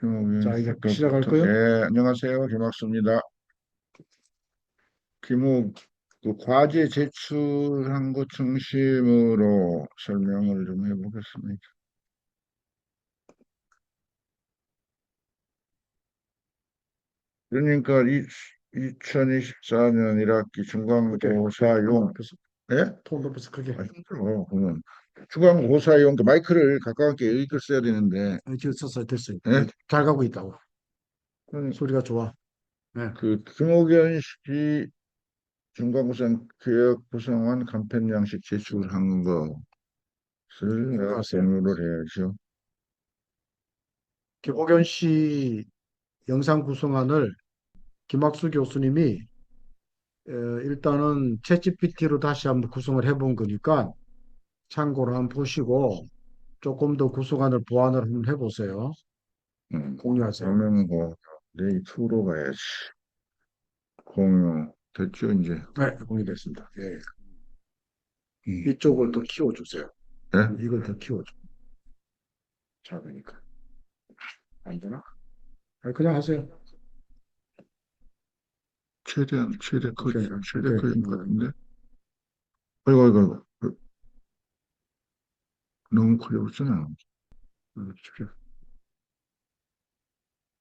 김옥윤 자, 이제 국가부터. 시작할까요? 예, 안녕하세요. 김학수입니다. 김옥, 그 과제 제출한 것 중심으로 설명을 좀 해보겠습니다. 그러니까 2024년 1학기 크게. 톤 중간고사용. 높여서, 예? 톤 높여서 크게. 힘들어. 그러면 중간고사용 그 마이크를 가깝게 여기걸 써야 되는데. 지금 썼어요. 됐어요. 예? 잘 가고 있다고. 그럼 소리가 좋아. 네. 그 김옥연 씨 중간고사 교육 구성안 간편 양식 제출한 것을 내가 안녕하세요. 공유를 해야죠. 김옥현 씨 영상 구성안을 김학수 교수님이 일단은 챗GPT로 다시 한번 구성을 해본 거니까 참고로 한번 보시고 조금 더 구성안을 보완을 한번 해보세요. 공유하세요. 화면과 내 투로 가야지. 공유 됐죠 이제. 네, 공유됐습니다. 예. 음. 이쪽을 더 키워주세요. 예? 이걸 더 키워줘. 작으니까. 안 되나? 아니, 그냥 하세요. 최대한 최대 오케이, 커지 최대 오케이. 커진 것 같은데. 아이고 아이고 아이고. 너무 커졌잖아. 주십시오.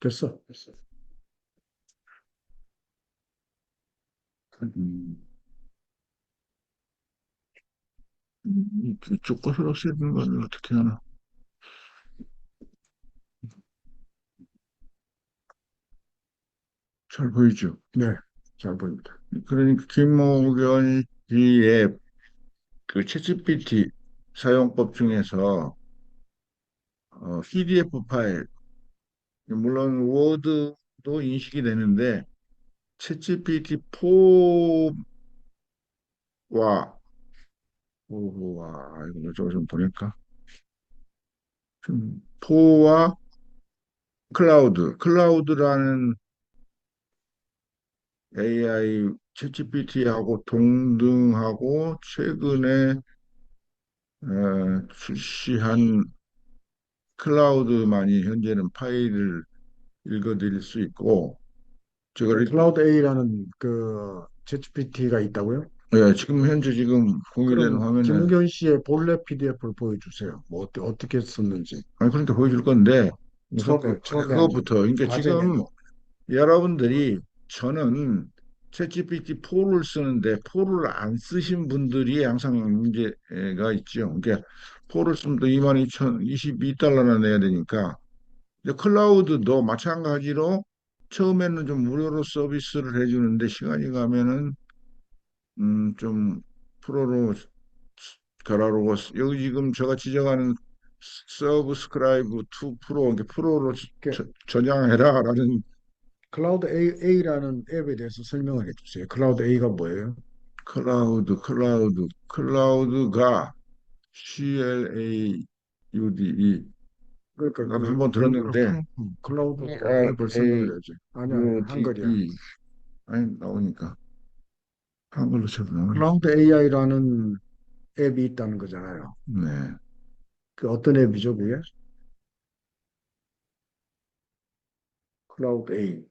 됐어. 됐어. 음. 이쪽 것으로 쓰는 걸 어떻게 하나. 잘 보이죠. 네, 잘 보입니다. 그러니까 김목연 씨의 그 챗GPT 사용법 중에서 PDF 파일, 물론 워드도 인식이 되는데 챗GPT 4와 이거 저거 좀 보낼까? 좀 4와 클라우드라는 AI 챗GPT하고 동등하고 최근에 출시한 클라우드만이 현재는 파일을 읽어드릴 수 있고 제가 클라우드 A라는 그 챗GPT가 있다고요? 지금 현재 지금 공유된 그럼 화면에. 김우견 씨의 본래 PDF를 보여주세요. 뭐 어떻게 썼는지. 아니 그러니까 보여줄 건데 우선 처음에 한번 그거부터. 그러니까 과제 지금 내고. 여러분들이 저는 챗GPT 4를 쓰는데 4를 안 쓰신 분들이 항상 문제가 있죠. 그러니까 4를 쓰면 또 22,022달러나 내야 되니까. 이제 클라우드도 마찬가지로 처음에는 좀 무료로 서비스를 해주는데 시간이 가면은 좀 프로로 결하로 여기 지금 제가 지정하는 서브스크라이브 투 프로, 이렇게 프로로 이렇게 전향해라라는. 클라우드 A라는 앱에 대해서 설명을 해주세요. 클라우드 A가 뭐예요? 클라우드가 CLAUDE. 그러니까 나도 한번 그 들었는데 클라우드 앱을 설명을 해야지. 아니야, 아니야, 한글이야. CLAUDE 아니 나오니까 한글로 쳐도 나오네. 클라우드 AI라는 앱이 있다는 거잖아요. 네. 그 어떤 앱이죠, 그게? 클라우드 A.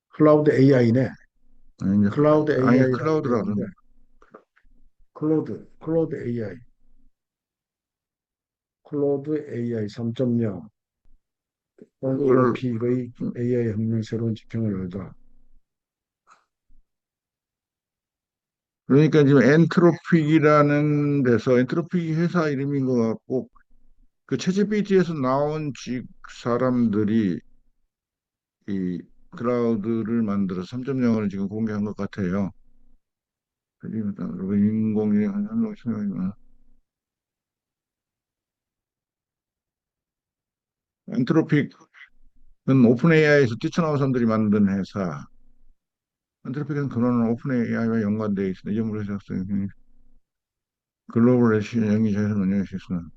클라우드 AI네. 아니 이제 클라우드 아니 AI라는 클라우드라 앱인데, 그러네. 클로드 AI, 클로드 AI 3.0, 그걸 엔트로피의 AI 혁명 새로운 지평을 열다. 그러니까 지금 엔트로픽이라는 데서 엔트로픽이 회사 이름인 것 같고 그 채찌피티에서 나온 사람들이 이 클라우드를 만들어서 3.0을 지금 공개한 것 같아요. 그리고 인공지능 한명 생각이나 엔트로픽은 오픈 AI에서 뛰쳐나온 사람들이 만든 회사. 엔트로픽은 그런 오픈 AI와 연관되어 있습니다. 이점으로 해서 글로벌 애쉬 영리 자회사 운영의 실수는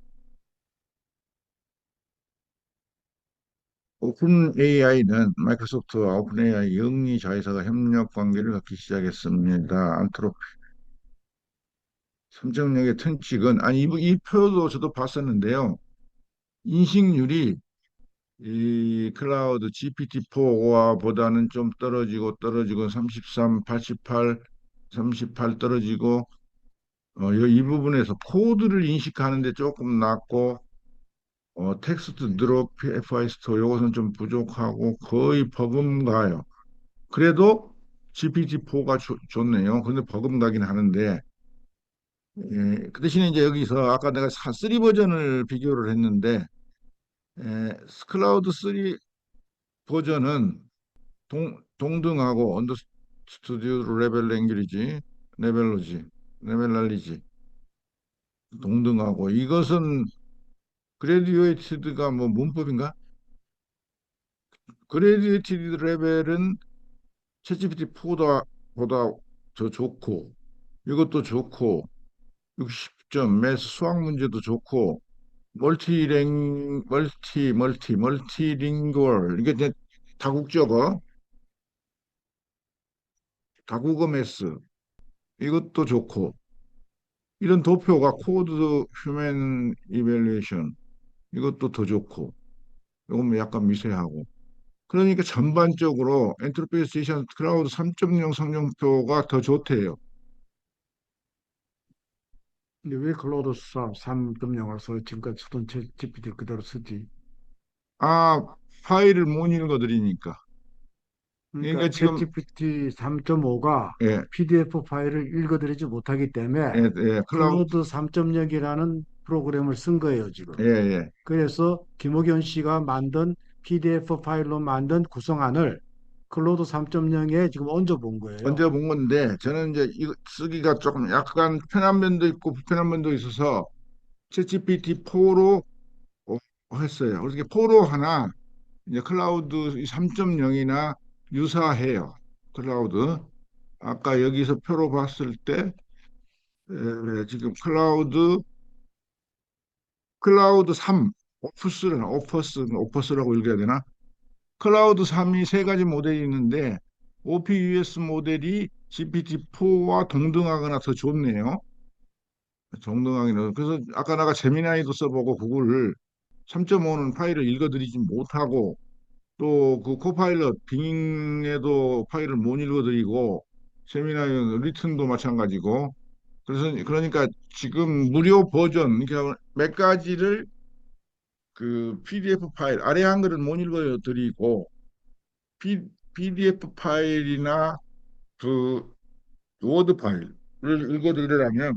오픈 AI는 마이크로소프트와 오픈 AI 영리 자회사가 협력 관계를 갖기 시작했습니다. 안트로 삼정역의 특징은 아니 이 표도 저도 봤었는데요. 인식률이 이 클라우드 GPT-4보다는 좀 떨어지고 33, 88, 38 떨어지고 이 부분에서 코드를 인식하는데 조금 낮고 텍스트 드롭 FI 스토어 요것은 좀 부족하고 거의 버금가요. 그래도 GPT-4가 좋네요. 근데 버금가긴 하는데 그 대신에 이제 여기서 아까 내가 3 버전을 비교를 했는데 클라우드 3 버전은 동등하고 언더스튜디오 레벨 랭귀지, 레벨로지, 레벨랄리지 동등하고 이것은 그래듀에이티드가 뭐 문법인가? 그래듀에이티드 레벨은 챗GPT 4보다 더 좋고 이것도 좋고 60점 매스 수학 문제도 좋고 멀티링구얼 이게 이제 다국적어 다국어 매스 이것도 좋고 이런 도표가 코드 휴먼 이밸리에이션 이것도 더 좋고 이건 뭐 약간 미세하고 그러니까 전반적으로 엔터프라이즈 클라우드 3.0 성적표가 더 좋대요. 근데 왜 클로드 3.0 와서 지금까지 쓰던 GPT 그대로 쓰지? 아, 파일을 못 읽어드리니까. 그러니까 그러니까 지금 챗GPT 3.5가 예, PDF 파일을 읽어드리지 못하기 때문에 클라우드 클로드 3.0이라는 프로그램을 쓴 거예요, 지금. 예, 예. 그래서 김옥현 씨가 만든 PDF 파일로 만든 구성안을 클로드 3.0에 지금 얹어본 거예요. 먼저 본 건데 저는 이제 이거 쓰기가 조금 약간 편한 면도 있고 불편한 면도 있어서 챗GPT 4로 했어요. 그래서 4로 하나 이제 클라우드 3.0이나 유사해요. 클라우드. 아까 여기서 표로 봤을 때 지금 클라우드 3 오퍼스라고 읽어야 되나? 클라우드 3이 세 가지 모델이 있는데 OPUS 모델이 GPT-4와 동등하거나 더 좋네요. 동등하기는. 그래서 아까 내가 제미나이도 써보고 구글 3.5는 파일을 읽어드리지 못하고 또 그 코파일럿 빙에도 파일을 못 읽어드리고 세미나이 리튼도 마찬가지고 그래서 그러니까 지금 무료 버전 그러니까 몇 가지를 그 PDF 파일 아래 한글을 못 읽어드리고 P, PDF 파일이나 그 워드 파일을 읽어드리려면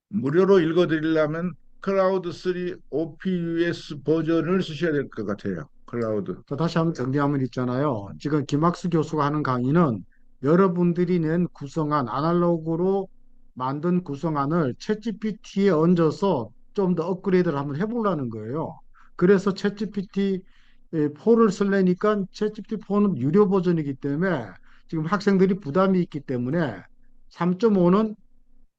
무료로 읽어드리려면 클라우드 3 OPUS 버전을 쓰셔야 될 것 같아요. 클라우드. 자, 다시 한번 정리하면 있잖아요. 지금 김학수 교수가 하는 강의는 여러분들이 낸 구성안, 아날로그로 만든 구성안을 챗GPT에 얹어서 좀 더 업그레이드를 한번 해보려는 거예요. 그래서 챗GPT 4를 쓰려니까 챗GPT 4는 유료 버전이기 때문에 지금 학생들이 부담이 있기 때문에 3.5는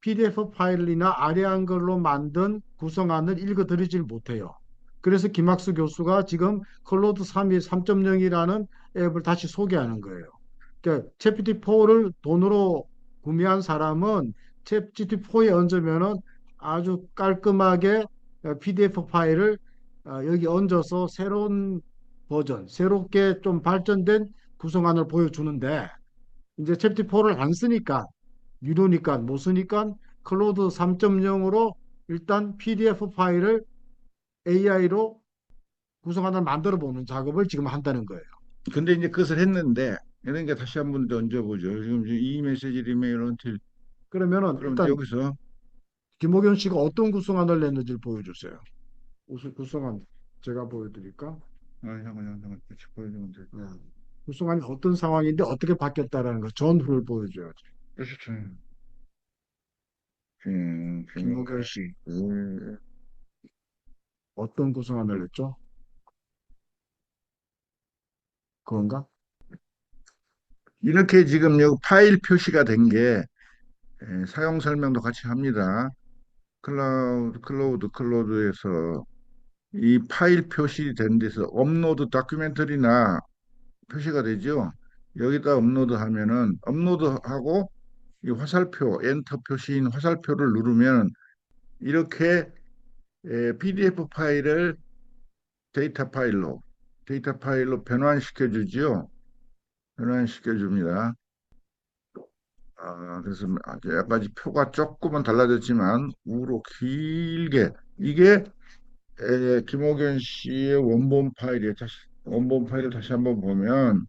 PDF 파일이나 아래 한글로 만든 구성안을 읽어드리질 못해요. 그래서 김학수 교수가 지금 클로드 3.0이라는 앱을 다시 소개하는 거예요. 그러니까 챗GPT4를 돈으로 구매한 사람은 챗GPT4에 얹으면은 아주 깔끔하게 PDF 파일을 여기 얹어서 새로운 버전, 새롭게 좀 발전된 구성안을 보여주는데 이제 챕터4를 안 쓰니까 유료니까 못 쓰니까 클로드 3.0으로 일단 PDF 파일을 AI로 구성하나 만들어 보는 작업을 지금 한다는 거예요. 근데 이제 그것을 했는데 그러니까 다시 한 번 더 얹어보죠. 지금 이 메시지 리메일 언틸 그러면은 그럼 일단 여기서 김옥현 씨가 어떤 구성안을 냈는지 보여주세요. 우선 구성안 제가 보여드릴까? 잠깐 같이 보여주면 돼. 네. 구성안이 어떤 상황인데 어떻게 바뀌었다라는 거 전후를 보여줘야죠. 그렇죠. 김옥현 씨 어떤 구성안을 냈죠? 그건가? 이렇게 지금 여기 파일 표시가 된 게 사용 설명도 같이 합니다. 클로드에서 이 파일 표시된 데서 업로드 다큐멘터리나 표시가 되죠. 여기다 업로드하면은 업로드하고 이 화살표 엔터 표시인 화살표를 누르면 이렇게 PDF 파일을 데이터 파일로, 데이터 파일로 변환시켜 주지요. 변환시켜 줍니다. 그래서 여러 가지 표가 조금은 달라졌지만 우로 길게 이게 김호견 씨의 원본 파일이에요. 다시 원본 파일을 다시 한번 보면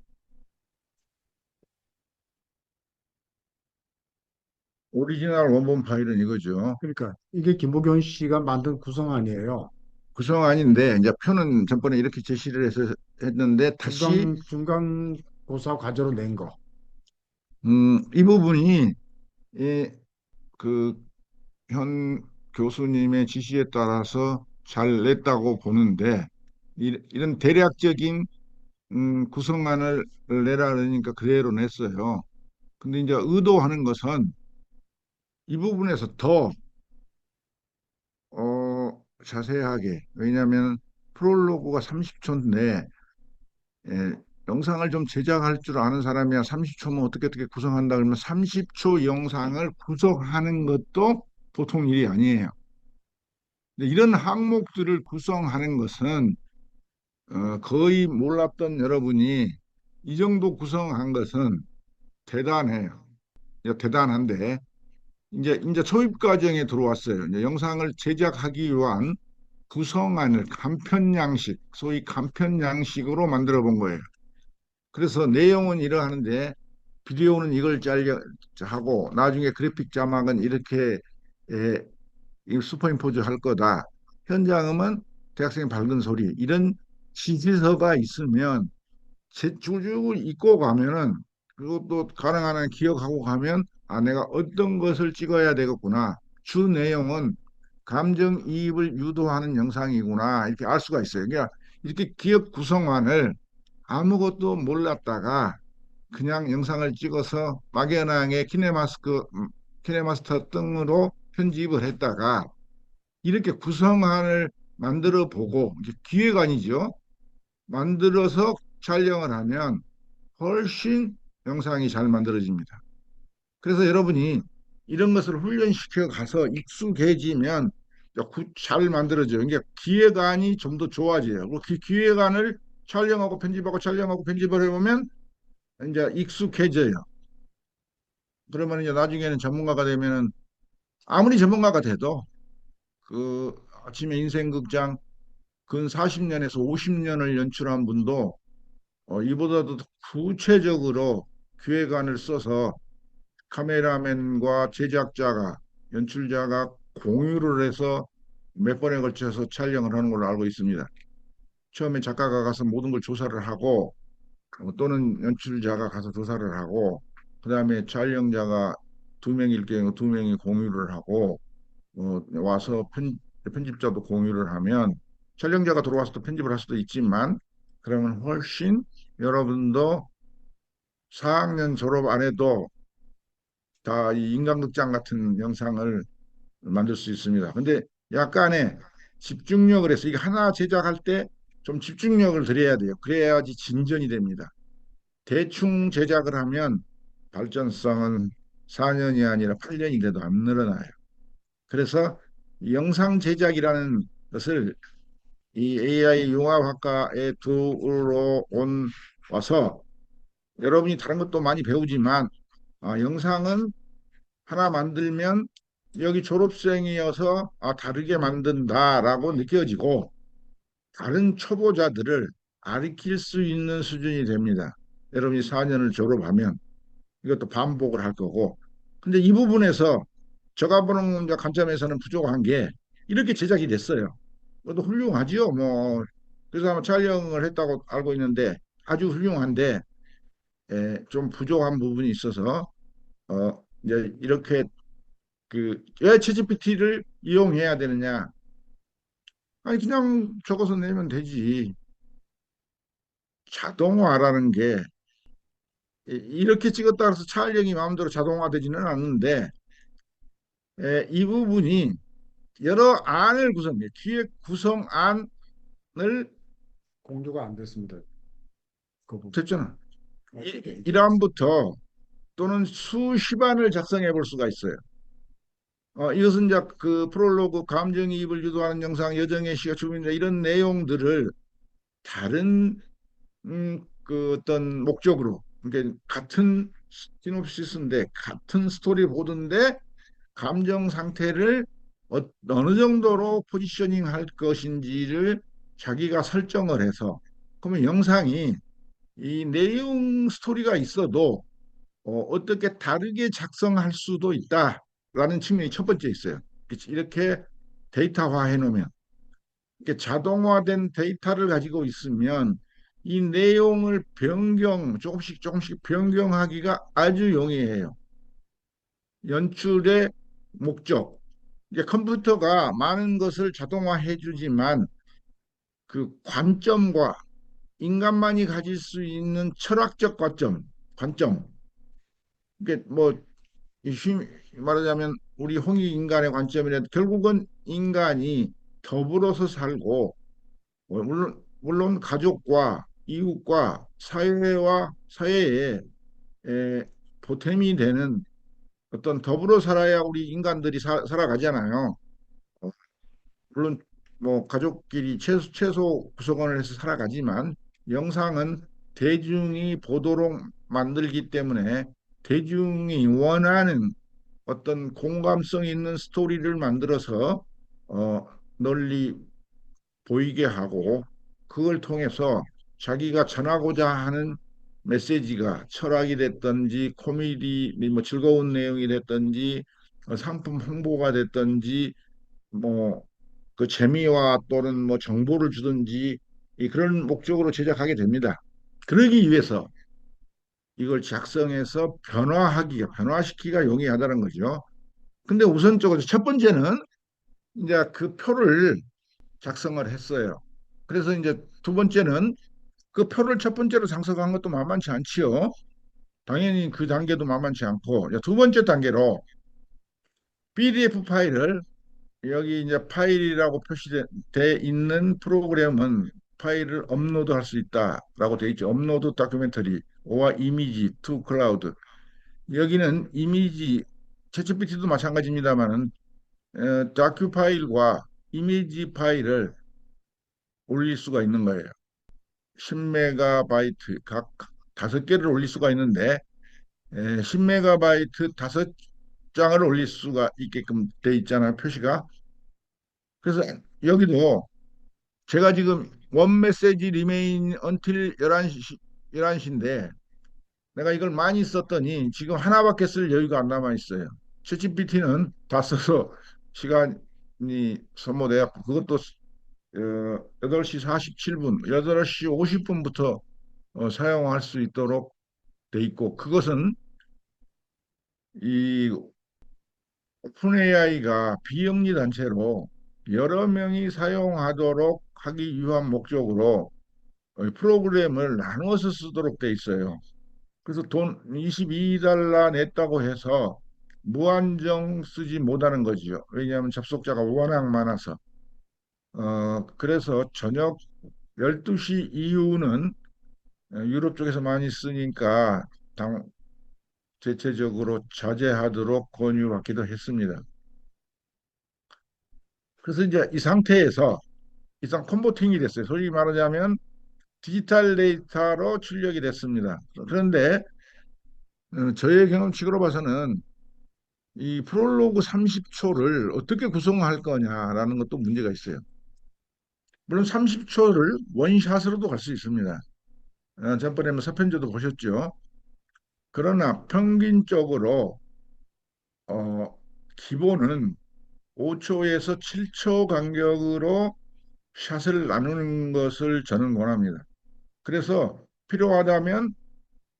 오리지널 원본 파일은 이거죠. 그러니까 이게 김보경 씨가 만든 구성안이에요. 구성안인데 이제 표는 전번에 이렇게 제시를 해서 했는데 다시 중간고사 과제로 낸 거. 이 부분이 예, 그 현 교수님의 지시에 따라서 잘 냈다고 보는데 이런 대략적인 구성안을 내라 그러니까 그대로 냈어요. 근데 이제 의도하는 것은 이 부분에서 더 자세하게 왜냐하면 프롤로그가 30초인데 영상을 좀 제작할 줄 아는 사람이야 30초면 어떻게 구성한다 그러면 30초 영상을 구성하는 것도 보통 일이 아니에요. 근데 이런 항목들을 구성하는 것은 거의 몰랐던 여러분이 이 정도 구성한 것은 대단해요. 대단한데 이제 초입 과정에 들어왔어요. 이제 영상을 제작하기 위한 구성안을 간편 양식, 소위 간편 양식으로 만들어 본 거예요. 그래서 내용은 이러하는데 비디오는 이걸 잘려 하고 나중에 그래픽 자막은 이렇게 에, 이 슈퍼임포즈 할 거다. 현장음은 대학생의 밝은 소리 이런 지시서가 있으면 쭉 읽고 가면은 그것도 가능한 한 기억하고 가면 내가 어떤 것을 찍어야 되겠구나. 주 내용은 감정이입을 유도하는 영상이구나. 이렇게 알 수가 있어요. 그러니까 이렇게 기억 구성안을 아무것도 몰랐다가 그냥 영상을 찍어서 막연하게 키네마스터 등으로 편집을 했다가 이렇게 구성안을 만들어 보고 기획안이죠. 만들어서 촬영을 하면 훨씬 영상이 잘 만들어집니다. 그래서 여러분이 이런 것을 훈련시켜 가서 익숙해지면 잘 만들어져요. 그러니까 기획안이 좀 더 좋아져요. 그리고 그 기획안을 촬영하고 편집하고 촬영하고 편집을 해보면 이제 익숙해져요. 그러면 이제 나중에는 전문가가 되면은 아무리 전문가가 돼도 그 아침에 인생극장 근 40년에서 50년을 연출한 분도 이보다도 더 구체적으로 기획안을 써서 카메라맨과 제작자가 연출자가 공유를 해서 몇 번에 걸쳐서 촬영을 하는 걸로 알고 있습니다. 처음에 작가가 가서 모든 걸 조사를 하고 또는 연출자가 가서 조사를 하고 그다음에 촬영자가 두 명일 경우 두 명이 공유를 하고 와서 편집자도 공유를 하면 촬영자가 들어와서 또 편집을 할 수도 있지만 그러면 훨씬 여러분도 4학년 졸업 안 해도 다 이 인간극장 같은 영상을 만들 수 있습니다. 근데 약간의 집중력을 해서 이게 하나 제작할 때 좀 집중력을 들여야 돼요. 그래야지 진전이 됩니다. 대충 제작을 하면 발전성은 4년이 아니라 8년이 돼도 안 늘어나요. 그래서 이 영상 제작이라는 것을 이 AI 융합학과에 들어 온 와서 여러분이 다른 것도 많이 배우지만 영상은 하나 만들면 여기 졸업생이어서 다르게 만든다라고 느껴지고 다른 초보자들을 가르칠 수 있는 수준이 됩니다. 여러분이 4년을 졸업하면 이것도 반복을 할 거고. 근데 이 부분에서 제가 보는 관점에서는 부족한 게 이렇게 제작이 됐어요. 그것도 훌륭하지요. 뭐 그래서 아마 촬영을 했다고 알고 있는데 아주 훌륭한데 좀 부족한 부분이 있어서 이제 이렇게 왜 챗GPT를 이용해야 되느냐? 아니 그냥 적어서 내면 되지. 자동화라는 게 이렇게 찍었다 해서 촬영이 마음대로 자동화되지는 않는데 이 부분이 여러 안을 구성해 기획 구성안을 공유가 안 됐습니다. 그 부분. 됐잖아. 1안부터 또는 수십 안을 작성해 볼 수가 있어요. 이것은 이제 그 프롤로그 감정이입을 유도하는 영상, 여정의 시가 주민자 이런 내용들을 다른 그 어떤 목적으로, 그러니까 같은 시놉시스인데 같은 스토리 보던데 감정 상태를 어느 정도로 포지셔닝 할 것인지를 자기가 설정을 해서, 그러면 영상이 이 내용 스토리가 있어도 어떻게 다르게 작성할 수도 있다라는 측면이 첫 번째 있어요. 이렇게 데이터화 해놓으면, 이렇게 자동화된 데이터를 가지고 있으면 이 내용을 조금씩 조금씩 변경하기가 아주 용이해요. 연출의 목적. 이제 컴퓨터가 많은 것을 자동화해 주지만 그 관점과 인간만이 가질 수 있는 철학적 관점. 이게 뭐 말하자면 우리 홍익 인간의 관점이라 결국은 인간이 더불어서 살고, 물론 가족과 이웃과 사회에 보탬이 되는 어떤 더불어 살아야 우리 인간들이 살아가잖아요. 물론 뭐 가족끼리 최소 구성원을 해서 살아가지만 영상은 대중이 보도록 만들기 때문에 대중이 원하는 어떤 공감성 있는 스토리를 만들어서 널리 보이게 하고, 그걸 통해서 자기가 전하고자 하는 메시지가 철학이 됐든지 코미디 뭐 즐거운 내용이 됐든지 상품 홍보가 됐든지 뭐 그 재미와 또는 뭐 정보를 주든지 그런 목적으로 제작하게 됩니다. 그러기 위해서 이걸 작성해서 변화시키기가 용이하다는 거죠. 근데 우선적으로 첫 번째는 이제 그 표를 작성을 했어요. 그래서 이제 두 번째는 그 표를 첫 번째로 작성한 것도 만만치 않지요. 당연히 그 단계도 만만치 않고, 이제 두 번째 단계로 PDF 파일을, 여기 이제 파일이라고 표시돼 있는 프로그램은 파일을 업로드할 수 있다라고 돼 있죠. 업로드 다큐멘터리 와 이미지 투 클라우드. 여기는 이미지, 챗GPT도 마찬가지입니다만은 다큐 파일과 이미지 파일을 올릴 수가 있는 거예요. 10메가바이트 각 다섯 개를 올릴 수가 있는데 10메가바이트 다섯 장을 올릴 수가 있게끔 돼 있잖아요, 표시가. 그래서 여기도 제가 지금 원 메시지 리메인 언틸 11시, 11시인데 내가 이걸 많이 썼더니 지금 하나밖에 쓸 여유가 안 남아 있어요. 챗GPT는 다 써서 시간이 소모돼갖고 그것도 8시 47분, 8시 50분부터 사용할 수 있도록 돼 있고, 그것은 이 오픈 AI가 비영리 단체로 여러 명이 사용하도록 하기 위한 목적으로 프로그램을 나누어서 쓰도록 돼 있어요. 그래서 돈 22달러 냈다고 해서 무한정 쓰지 못하는 거지요. 왜냐하면 접속자가 워낙 많아서. 그래서 저녁 12시 이후는 유럽 쪽에서 많이 쓰니까 대체적으로 자제하도록 권유받기도 했습니다. 그래서 이제 이 상태에서 이상 컨버팅이 됐어요. 소위 말하자면 디지털 데이터로 출력이 됐습니다. 그런데 저의 경험칙으로 봐서는 이 프롤로그 30초를 어떻게 구성할 거냐라는 것도 문제가 있어요. 물론 30초를 원샷으로도 갈 수 있습니다. 전번에 뭐 서편제도 보셨죠. 그러나 평균적으로 어, 기본은 5초에서 7초 간격으로 샷을 나누는 것을 저는 원합니다. 그래서 필요하다면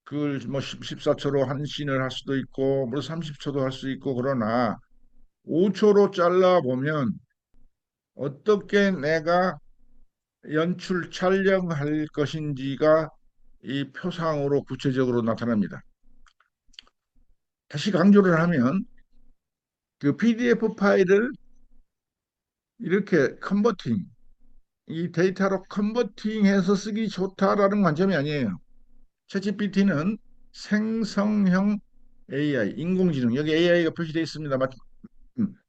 그걸 뭐 14초로 한 씬을 할 수도 있고, 뭐 30초도 할 수 있고, 그러나 5초로 잘라 보면 어떻게 내가 연출 촬영할 것인지가 이 표상으로 구체적으로 나타납니다. 다시 강조를 하면 그 PDF 파일을 이렇게 이 데이터로 컨버팅해서 쓰기 좋다라는 관점이 아니에요. 챗GPT는 생성형 AI, 인공지능, 여기 AI가 표시되어 있습니다.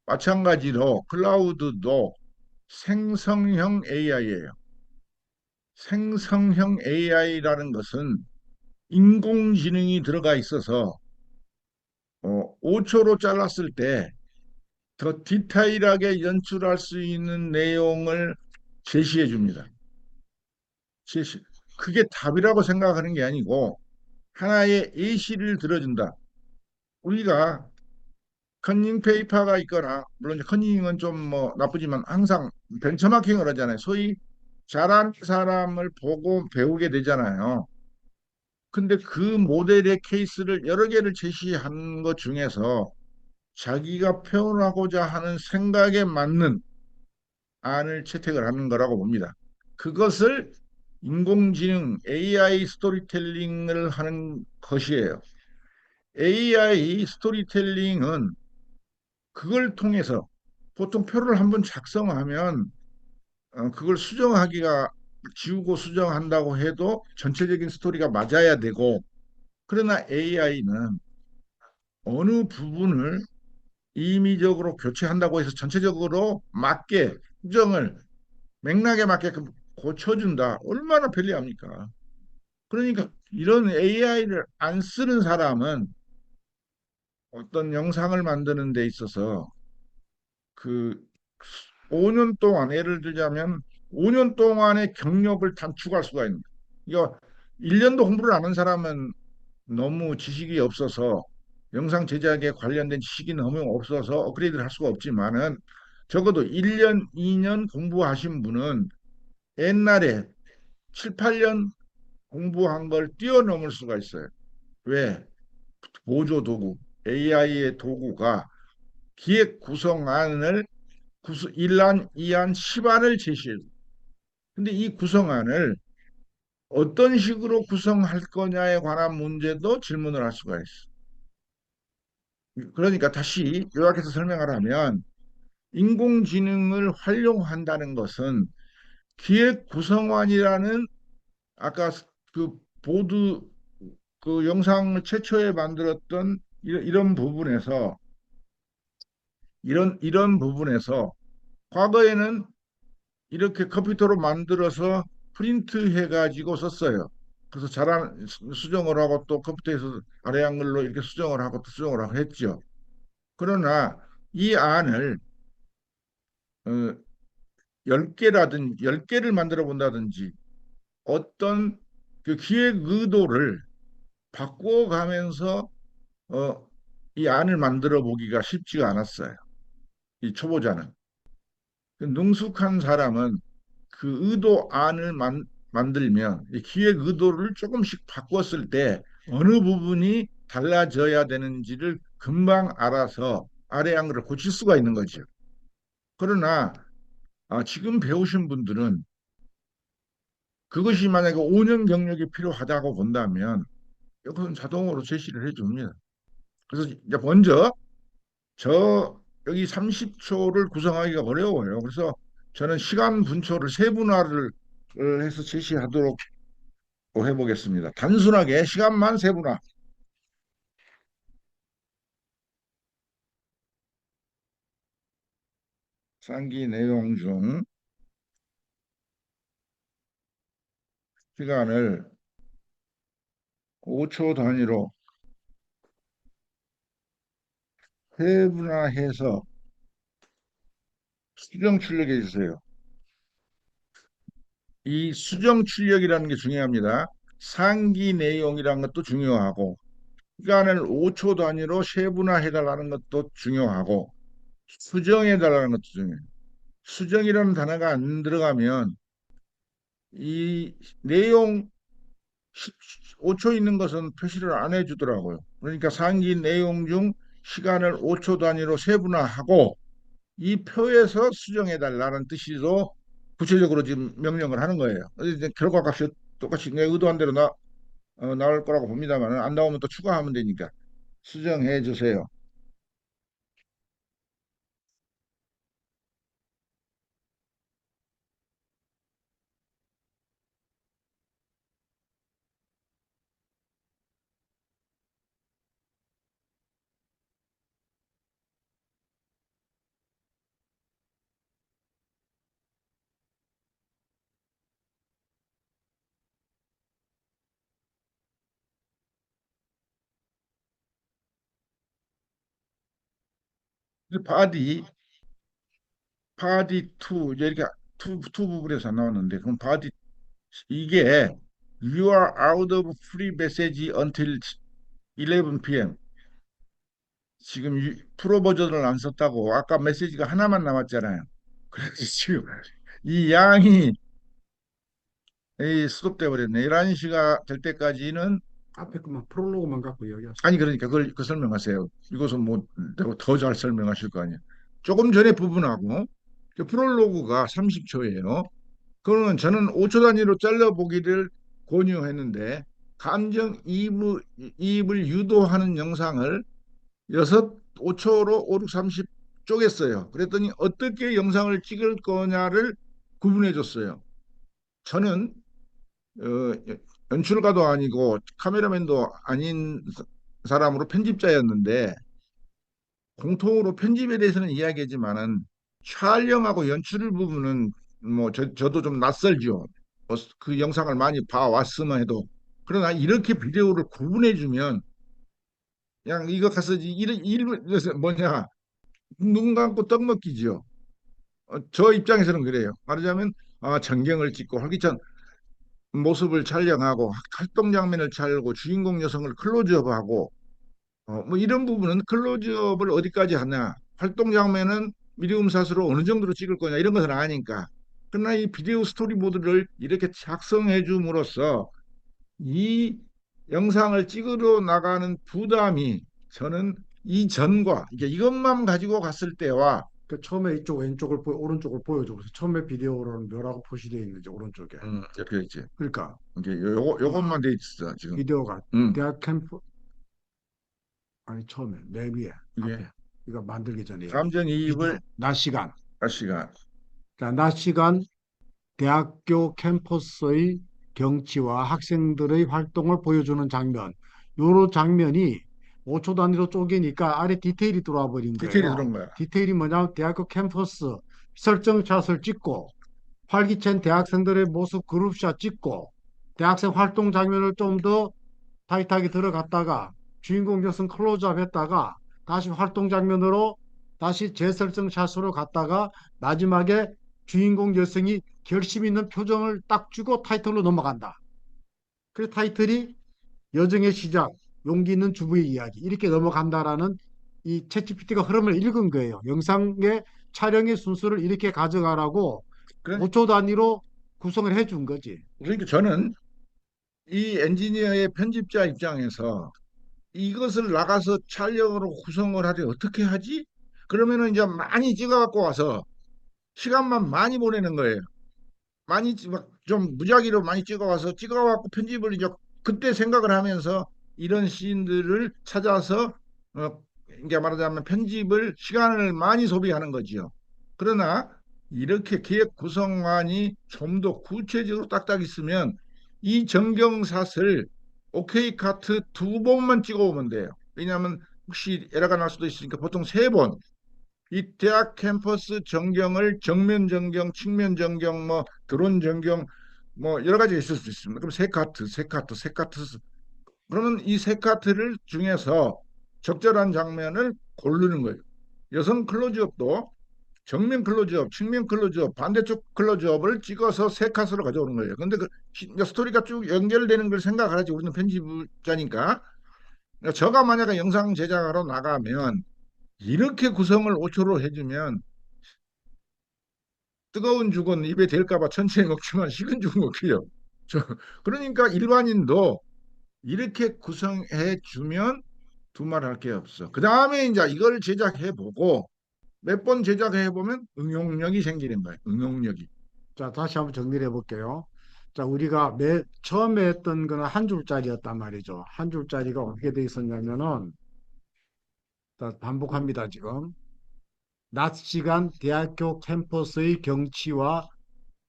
마찬가지로 클라우드도 생성형 AI예요. 생성형 AI라는 것은 인공지능이 들어가 있어서 5초로 잘랐을 때 더 디테일하게 연출할 수 있는 내용을 제시해 줍니다. 제시. 그게 답이라고 생각하는 게 아니고 하나의 예시를 들어준다. 우리가 컨닝 페이퍼가 있거나 물론 컨닝은 좀 뭐 나쁘지만 항상 벤처마킹을 하잖아요. 소위 잘하는 사람을 보고 배우게 되잖아요. 근데 그 모델의 케이스를 여러 개를 제시한 것 중에서 자기가 표현하고자 하는 생각에 맞는 안을 채택을 하는 거라고 봅니다. 그것을 인공지능 AI 스토리텔링을 하는 것이에요. AI 스토리텔링은 그걸 통해서 보통 표를 한번 작성하면 그걸 수정하기가 지우고 수정한다고 해도 전체적인 스토리가 맞아야 되고 그러나 AI는 어느 부분을 임의적으로 교체한다고 해서 전체적으로 맞게 수정을 맥락에 맞게끔 고쳐준다. 얼마나 편리합니까? 그러니까 이런 AI를 안 쓰는 사람은 어떤 영상을 만드는 데 있어서 그 5년 동안 예를 들자면 5년 동안의 경력을 단축할 수가 있는 이거 1년도 공부를 안 한 사람은 너무 지식이 없어서 영상 제작에 관련된 지식이 너무 없어서 업그레이드를 할 수가 없지만은 적어도 1년, 2년 공부하신 분은 옛날에 7, 8년 공부한 걸 뛰어넘을 수가 있어요. 왜? 보조 도구, AI의 도구가 기획 구성안을 구수 1안, 2안, 10안을 제시해요. 근데 이 구성안을 어떤 식으로 구성할 거냐에 관한 문제도 질문을 할 수가 있어. 그러니까 다시 요약해서 설명을 하면 인공지능을 활용한다는 것은 기획 구성안이라는 아까 그 보드 그 영상을 최초에 만들었던 이런 부분에서 이런 부분에서 과거에는 이렇게 컴퓨터로 만들어서 프린트 해가지고 썼어요. 그래서 잘한 수정을 하고 또 컴퓨터에서 아래 한글로 이렇게 수정을 하고 또 수정을 하고 했죠. 그러나 이 안을 어, 10개를 만들어 본다든지 어떤 그 기획 의도를 바꿔가면서 어, 이 안을 만들어 보기가 쉽지가 않았어요. 이 초보자는. 그 능숙한 사람은 그 의도 안을 만들면 이 기획 의도를 조금씩 바꿨을 때 어느 부분이 달라져야 되는지를 금방 알아서 아래 한글을 고칠 수가 있는 거죠. 그러나 지금 배우신 분들은 그것이 만약에 5년 경력이 필요하다고 본다면 이것은 자동으로 제시를 해줍니다. 그래서 이제 먼저 저 여기 30초를 구성하기가 어려워요. 그래서 저는 시간 분초를 세분화를 해서 제시하도록 해보겠습니다. 단순하게 시간만 세분화. 상기 내용 중 시간을 5초 단위로 세분화해서 수정 출력해 주세요. 이 수정 출력이라는 게 중요합니다. 상기 내용이라는 것도 중요하고 시간을 5초 단위로 세분화해달라는 것도 중요하고 수정해달라는 것도 중요해요. 수정이라는 단어가 안 들어가면 이 내용 5초 있는 것은 표시를 안 해주더라고요. 그러니까 상기 내용 중 시간을 5초 단위로 세분화하고 이 표에서 수정해달라는 뜻으로 구체적으로 지금 명령을 하는 거예요. 이제 결과값이 똑같이 내 의도한 대로 나올 거라고 봅니다만 안 나오면 또 추가하면 되니까 수정해 주세요. 바디, 바디 2, 이제 이렇게 투 부분에서 나왔는데, 그럼 바디, 이게 You are out of free message until 11 p.m. 지금 프로 버전을 안 썼다고 아까 메시지가 하나만 남았잖아요. 그래서 지금 이 양이 스톱돼 버렸네. 11시가 될 때까지는. 앞에 그만 프롤로그만 갖고 이야기하세요. 아니 그러니까 그걸 설명하세요. 이것은 뭐 더 잘 설명하실 거 아니에요. 조금 전에 부분하고 그 프롤로그가 30초예요. 그러면 저는 5초 단위로 잘라보기를 권유했는데 감정이입을 유도하는 영상을 5초로 5, 6, 30 쪼갰어요. 그랬더니 어떻게 영상을 찍을 거냐를 구분해 줬어요. 저는 어, 연출가도 아니고 카메라맨도 아닌 사람으로 편집자였는데 공통으로 편집에 대해서는 이야기하지만은 촬영하고 연출 부분은 뭐 저도 좀 낯설죠. 그 영상을 많이 봐왔으면 해도 그러나 이렇게 비디오를 구분해 주면 그냥 이거 가서 뭐냐 눈 감고 떡 먹기죠. 저 입장에서는 그래요. 말하자면 전경을 찍고 활기찬 모습을 촬영하고 활동 장면을 촬영하고 주인공 여성을 클로즈업하고 뭐 이런 부분은 클로즈업을 어디까지 하냐, 활동 장면은 미디움 샷으로 어느 정도로 찍을 거냐 이런 것을 아니까. 그러나 이 비디오 스토리보드를 이렇게 작성해 줌으로써 이 영상을 찍으러 나가는 부담이 저는 이전과 이게 이것만 가지고 갔을 때와 그 처음에 이쪽 왼쪽을 오른쪽을 보여줘. 그래서 처음에 비디오로는 뭐라고 표시되어 있는지 오른쪽에. 이렇게 있지. 그러니까 이게 요것만 돼 있어 지금. 비디오가 음, 대학 캠프 아니 처음에 맨 위에 이게 앞에 이거 만들기 전에 이야기. 비디오 감정이입을 낮 시간. 시간. 자, 낮 시간 대학교 캠퍼스의 경치와 학생들의 활동을 보여주는 장면. 요런 장면이 5초 단위로 쪼개니까 아래 디테일이 들어와 버린 디테일이 거예요. 들어온 거야. 디테일이 뭐냐면 대학교 캠퍼스 설정샷을 찍고 활기찬 대학생들의 모습 그룹샷 찍고 대학생 활동 장면을 좀 더 타이트하게 들어갔다가 주인공 여성 클로즈업 했다가 다시 활동 장면으로 다시 재설정 샷으로 갔다가 마지막에 주인공 여성이 결심 있는 표정을 딱 주고 타이틀로 넘어간다. 그 타이틀이 여정의 시작, 용기 있는 주부의 이야기 이렇게 넘어간다라는 이 챗GPT가 흐름을 읽은 거예요. 영상의 촬영의 순서를 이렇게 가져가라고 그래, 5초 단위로 구성을 해준 거지. 그러니까 저는 이 엔지니어의 편집자 입장에서 이것을 나가서 촬영으로 구성을 하되 어떻게 하지? 그러면은 이제 많이 찍어갖고 와서 시간만 많이 보내는 거예요. 많이 막좀 무작위로 많이 찍어와서 찍어갖고 편집을 이제 그때 생각을 하면서 이런 시인들을 찾아서 이게 말하자면 편집을 시간을 많이 소비하는 거지요. 그러나 이렇게 기획 구성안이 좀 더 구체적으로 딱딱 있으면 이 정경샷을 오케이 카트 2번만 찍어오면 돼요. 왜냐하면 혹시 에러가 날 수도 있으니까 보통 3번 이 대학 캠퍼스 전경을 정면 전경, 측면 전경, 뭐 드론 전경, 뭐 여러 가지가 있을 수 있습니다. 그럼 세 카트. 그러면 이 세 카트를 중에서 적절한 장면을 고르는 거예요. 여성 클로즈업도 정면 클로즈업, 측면 클로즈업, 반대쪽 클로즈업을 찍어서 세 컷으로 가져오는 거예요. 근데 그 스토리가 쭉 연결되는 걸 생각을 하지 우리는 편집자니까. 저가 만약에 영상 제작하러 나가면 이렇게 구성을 5초로 해주면 뜨거운 죽은 입에 댈까봐 천천히 먹지만 식은 죽은 먹혀요. 저 그러니까 일반인도 이렇게 구성해 주면 두말할 게 없어. 그 다음에 이제 이걸 제작해 보고 몇 번 제작해 보면 응용력이 생기는 거예요. 응용력이. 자, 다시 한번 정리를 해볼게요. 자, 우리가 처음에 했던 거는 한 줄짜리였단 말이죠. 한 줄짜리가 어떻게 돼 있었냐면은, 자, 반복합니다, 지금. 낮 시간 대학교 캠퍼스의 경치와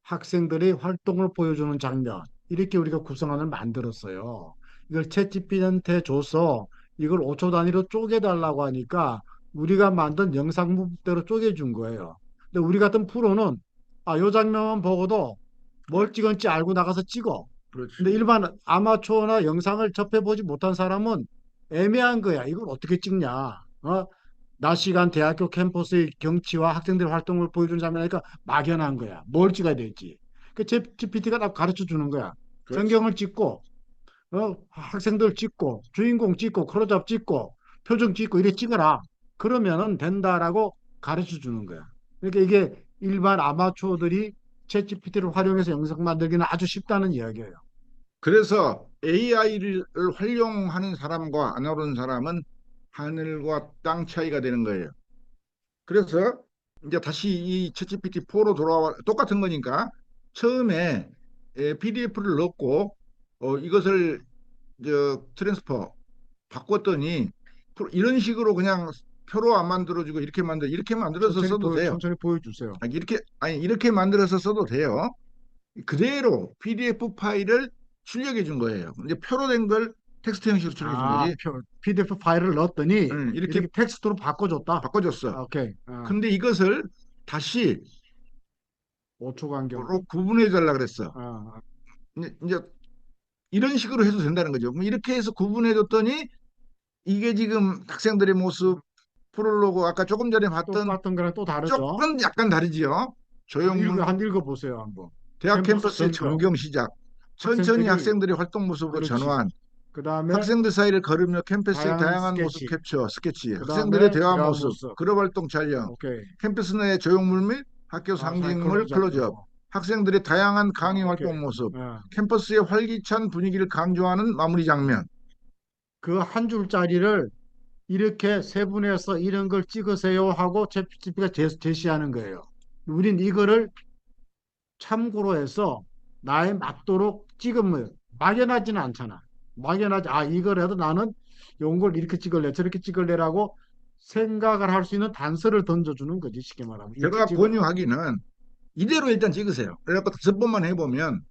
학생들의 활동을 보여주는 장면. 이렇게 우리가 구성안을 만들었어요. 이걸 챗GPT한테 줘서 이걸 5초 단위로 쪼개달라고 하니까 우리가 만든 영상 무대로 쪼개준 거예요. 근데 우리 같은 프로는 요 장면만 보고도 뭘 찍은지 알고 나가서 찍어. 그렇지. 근데 일반 아마추어나 영상을 접해보지 못한 사람은 애매한 거야. 이걸 어떻게 찍냐? 낮 시간 대학교 캠퍼스의 경치와 학생들의 활동을 보여주는 장면이니까 막연한 거야. 뭘 찍어야 될지. 그 GPT가 딱 가르쳐 주는 거야. 그렇지. 전경을 찍고, 학생들 찍고, 주인공 찍고, 클로즈업 찍고, 표정 찍고, 이래 찍어라. 그러면은 된다라고 가르쳐 주는 거야. 그러니까 이게 일반 아마추어들이 챗 GPT를 활용해서 영상 만들기는 아주 쉽다는 이야기예요. 그래서 AI를 활용하는 사람과 안 하는 사람은 하늘과 땅 차이가 되는 거예요. 그래서 이제 다시 이 챗GPT 4로 돌아와 똑같은 거니까 처음에 PDF를 넣고 이것을 트랜스퍼 바꿨더니 이런 식으로 그냥 표로 안 만들어주고 이렇게 만들어서 써도 돼요. 천천히 보여주세요. 이렇게 만들어서 써도 돼요. 그대로 PDF 파일을 출력해 준 거예요. 이제 표로 된 걸 텍스트 형식으로 출력해 준 거지. PDF 파일을 넣었더니 이렇게 이렇게 텍스트로 바꿔줬다. 바꿔줬어. 오케이. 근데 이것을 다시 5초 간격. 구분해 달라 그랬어. 아, 이제 이런 식으로 해도 된다는 거죠. 그럼 이렇게 해서 구분해 줬더니 이게 지금 학생들의 모습 프롤로그 아까 조금 전에 봤던 똑같은 거랑 또 다르죠. 조금 약간 다르지요. 조형물 한 읽어보세요, 한번. 대학 캠퍼스 캠퍼스의 전경. 전경 시작. 천천히 학생들이, 학생들의 활동 모습으로 그렇지. 전환. 그 다음에 학생들 사이를 걸으며 캠퍼스의 다양한 다양한 모습 스케치. 캡처, 스케치. 그 학생들의 다음에 대화 대화 모습, 모습. 그룹 활동 촬영. 오케이. 캠퍼스 내 조형물 및 학교 상징물 클로즈업. 클로즈업. 학생들의 다양한 강의 오케이. 활동 모습. 어. 캠퍼스의 활기찬 분위기를 강조하는 마무리 장면. 그 한 줄짜리를 이렇게 세분해서 이런 걸 찍으세요 하고 챗GPT가 제시하는 거예요. 우린 이거를 참고로 해서 나에 맞도록 찍으면 막연하지는 않잖아. 막연하지. 이거라도 나는 이런 걸 이렇게 찍을래, 저렇게 찍을래라고 생각을 할 수 있는 단서를 던져주는 거지. 쉽게 말하면. 이렇게 제가 찍어라. 권유하기는 이대로 일단 찍으세요. 그래갖고 5번만 해보면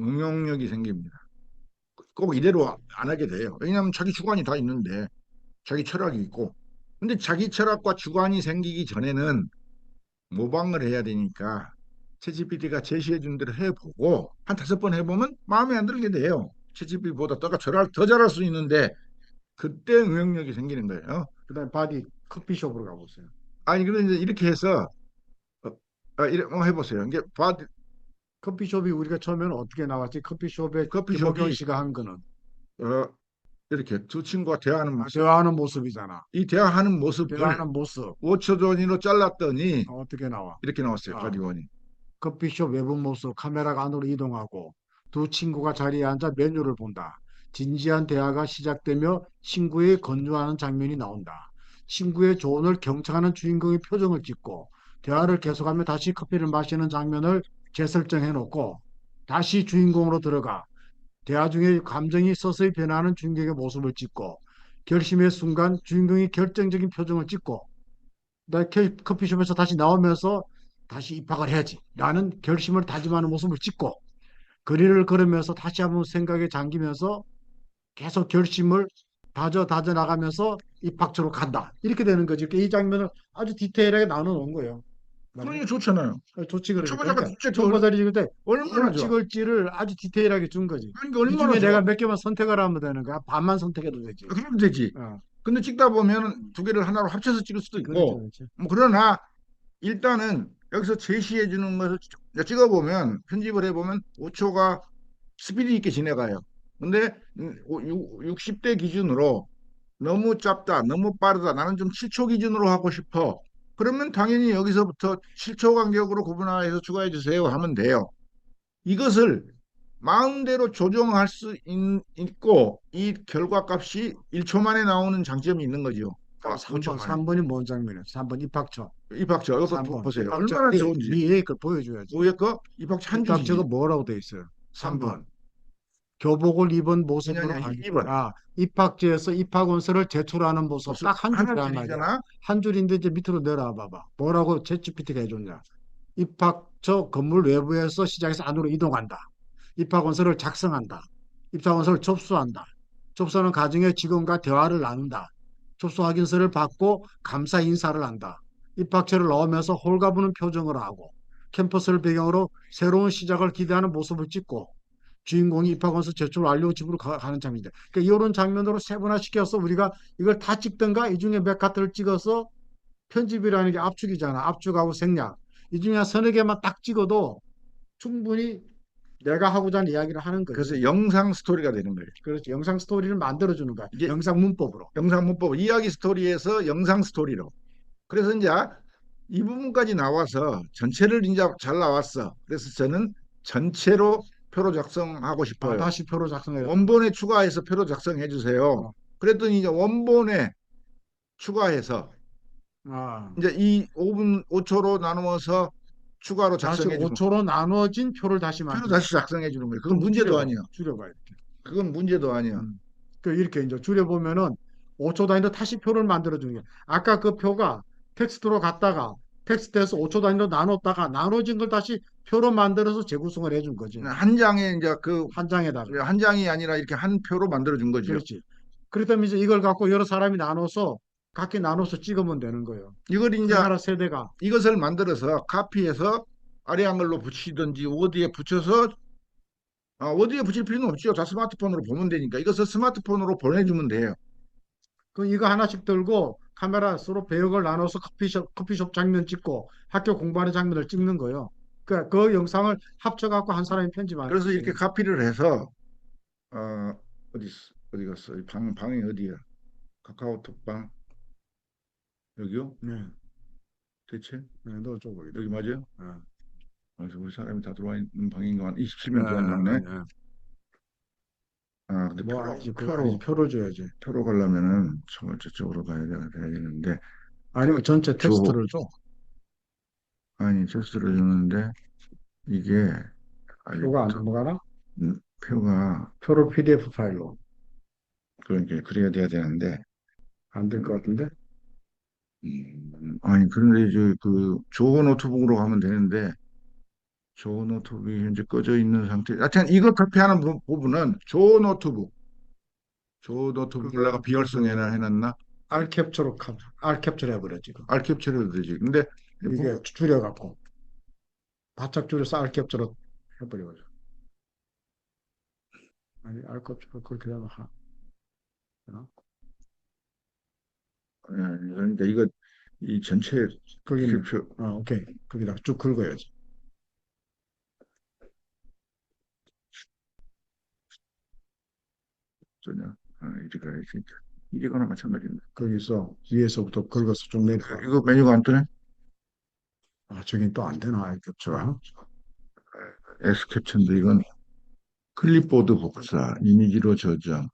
응용력이 생깁니다. 꼭 이대로 안 하게 돼요. 왜냐하면 자기 주관이 다 있는데 자기 철학이 있고. 근데 자기 철학과 주관이 생기기 전에는 모방을 해야 되니까 챗GPT가 제시해 준 대로 해보고 한 5번 해보면 마음에 안 들게 돼요. 챗GPT보다 더 잘할 수 있는데 그때 응용력이 생기는 거예요. 그다음에 바디 커피숍으로 가보세요. 아니 그런데 이제 이렇게 해서 해보세요. 이게 커피숍이 우리가 처음에는 어떻게 나왔지? 커피숍에 김옥경 커피숍이 씨가 한 거는 어, 이렇게 두 친구가 대화하는 모습. 대화하는 모습이잖아. 이 대화하는 모습을 대화하는 모습 5초 단위로 잘랐더니 어떻게 나와? 이렇게 나왔어요. 아, 바디원이. 커피숍 외부 모습 카메라가 안으로 이동하고 두 친구가 자리에 앉아 메뉴를 본다. 진지한 대화가 시작되며 친구의 건조하는 장면이 나온다. 친구의 조언을 경청하는 주인공의 표정을 찍고 대화를 계속하며 다시 커피를 마시는 장면을 재설정해 놓고 다시 주인공으로 들어가 대화 중에 감정이 서서히 변하는 주인공의 모습을 찍고 결심의 순간 주인공이 결정적인 표정을 찍고 나 커피숍에서 다시 나오면서 다시 입학을 해야지 라는 결심을 다짐하는 모습을 찍고 거리를 걸으면서 다시 한번 생각에 잠기면서 계속 결심을 다져 나가면서 입학처로 간다. 이렇게 되는 거지. 이 장면을 아주 디테일하게 나눠 놓은 거예요. 그러니까 좋잖아요. 좋지 그러니까. 초보자가 그러니까 진짜 초보자들이 찍을 때 얼마나 뭘 좋아. 찍을지를 아주 디테일하게 준 거지. 그러니까 이 얼마나 중에 좋아. 내가 몇 개만 선택을 하면 되는 거야. 반만 선택해도 되지. 그러면 되지. 어, 근데 찍다 보면 두 개를 하나로 합쳐서 찍을 수도 그렇죠, 있고. 그렇죠. 뭐 그러나 일단은 여기서 제시해 주는 것을 찍어보면 편집을 해보면 5초가 스피드 있게 지나가요. 근데 60대 기준으로 너무 짧다, 너무 빠르다. 나는 좀 7초 기준으로 하고 싶어. 그러면 당연히 여기서부터 7초 간격으로 구분해서 추가해 주세요 하면 돼요. 이것을 마음대로 조정할 수 있고 이 결과값이 1초 만에 나오는 장점이 있는 거죠. 5초 만에. 3번이 뭔 장면이에요? 3번 입학처. 입학처 이것도 3번. 보세요. 입학처 얼마나 좋은지. 위에 걸 보여줘야지. 위에 거 입학처 한 입학처가 줄이지. 뭐라고 돼 있어요? 3번. 3번. 교복을 입은 아니 모습으로 아니 2번. 입학지에서 입학원서를 제출하는 모습 딱 한 하나 줄이란 말이야. 줄이잖아. 한 줄인데 이제 밑으로 내려와 봐봐. 뭐라고 챗GPT가 해줬냐? 입학처 건물 외부에서 시작해서 안으로 이동한다. 입학원서를 작성한다. 입학원서를 접수한다. 접수하는 과정에 직원과 대화를 나눈다. 접수 확인서를 받고 감사 인사를 한다. 입학처를 넣으면서 홀가분한 표정을 하고 캠퍼스를 배경으로 새로운 시작을 기대하는 모습을 찍고 주인공이 입학원서 제출 완료 집으로 가는 장면이다. 그러니까 이런 장면으로 세분화시켜서 우리가 이걸 다 찍든가 이 중에 몇 카트를 찍어서 편집이라는 게 압축이잖아. 압축하고 생략. 이 중에 한 서너 개만 딱 찍어도 충분히 내가 하고자 하는 이야기를 하는 거지. 그래서 영상 스토리가 되는 거예요. 그렇지. 영상 스토리를 만들어주는 거야. 이게 영상 문법으로. 영상 문법, 이야기 스토리에서 영상 스토리로. 그래서 이제 이 부분까지 나와서 전체를 이제 잘 나왔어. 그래서 저는 전체로 표로 작성하고 아, 싶어요. 다시 표로 작성해야 돼. 원본에 추가해서 표로 작성해 주세요. 어. 그랬더니 이제 원본에 추가해서 아, 이제 이 5분 5초로 나누어서 추가로 다시 작성해 주는 5초로 나눠진 표를 다시 표로 만든다. 다시 작성해 주는 거예요. 그건 좀 문제도 줄여봐. 아니야. 줄여봐, 이렇게. 그건 문제도 아니야. 그 이렇게 이제 줄여보면은 5초 단위로 다시 표를 만들어주는 게 아까 그 표가 텍스트로 갔다가 텍스트에서 5초 단위로 나눴다가 나눠진 걸 다시 표로 만들어서 재구성을 해준 거지. 한 장에 이제 그 한 장에다가. 한 장이 아니라 이렇게 한 표로 만들어 준 거지요. 그렇지. 그렇다면 이제 이걸 갖고 여러 사람이 나눠서 각기 나눠서 찍으면 되는 거예요. 이걸 이제 카메라 세대가. 이것을 만들어서 카피해서 아래 한글로 붙이든지 워드에 붙여서 워드에 붙일 필요는 없죠. 다 스마트폰으로 보면 되니까 이것을 스마트폰으로 보내주면 돼요. 그 이거 하나씩 들고 카메라 서로 배역을 나눠서 커피숍 장면 찍고 학교 공부하는 장면을 찍는 거예요. 그 영상을 합쳐갖고 한 사람이 편집하는 그래서 이렇게 거지. 카피를 해서 어디 어디 갔어? 이 방이 어디야? 카카오톡 방 여기요? 네, 대체 네, 너 쪽으로. 여기 맞아요? 네. 그래서 우리 사람이 다 들어와 있는 방인가? 네, 27명 들어왔네. 네. 근데 뭐 표로 아니지, 그거 아니지. 표로 표를 줘야지. 표로 가려면은 저쪽으로 되는데 아니면 전체 조 텍스트를 줘. 아니 텍스트를 주는데 이게 표가 안 아직부터 넘어가나? 표가 표를 PDF 파일로. 그러니까 그래야 돼야 되는데 안 될 것 같은데? 아니 그런데 이제 그 조 노트북으로 가면 되는데 조 노트북이 현재 꺼져 있는 상태. 하여튼 이거 카피하는 부분은 조 노트북을 내가 그거, 비활성해나 해놨나? 알 캡처를 해버려, 지금. 알캡처를 되지. 근데 이게 줄여갖고. 바짝 줄여서 알 캡처로 해버려가지고. 아니, 알 캡처를 그렇게 하면 되나? 그러니까 이거 이 전체 거기는, 캡처 오케이. 거기다 쭉 긁어야지. 전혀 이리 가야지. 이리거나 마찬가지인데. 거기서 위에서부터 긁어서 쭉 내려가. 이거 메뉴가 안 뜨네? 저긴 또 안 되나, 알 캡처가. S 캡처인데 이건 클립보드 복사, 이미지로 저장,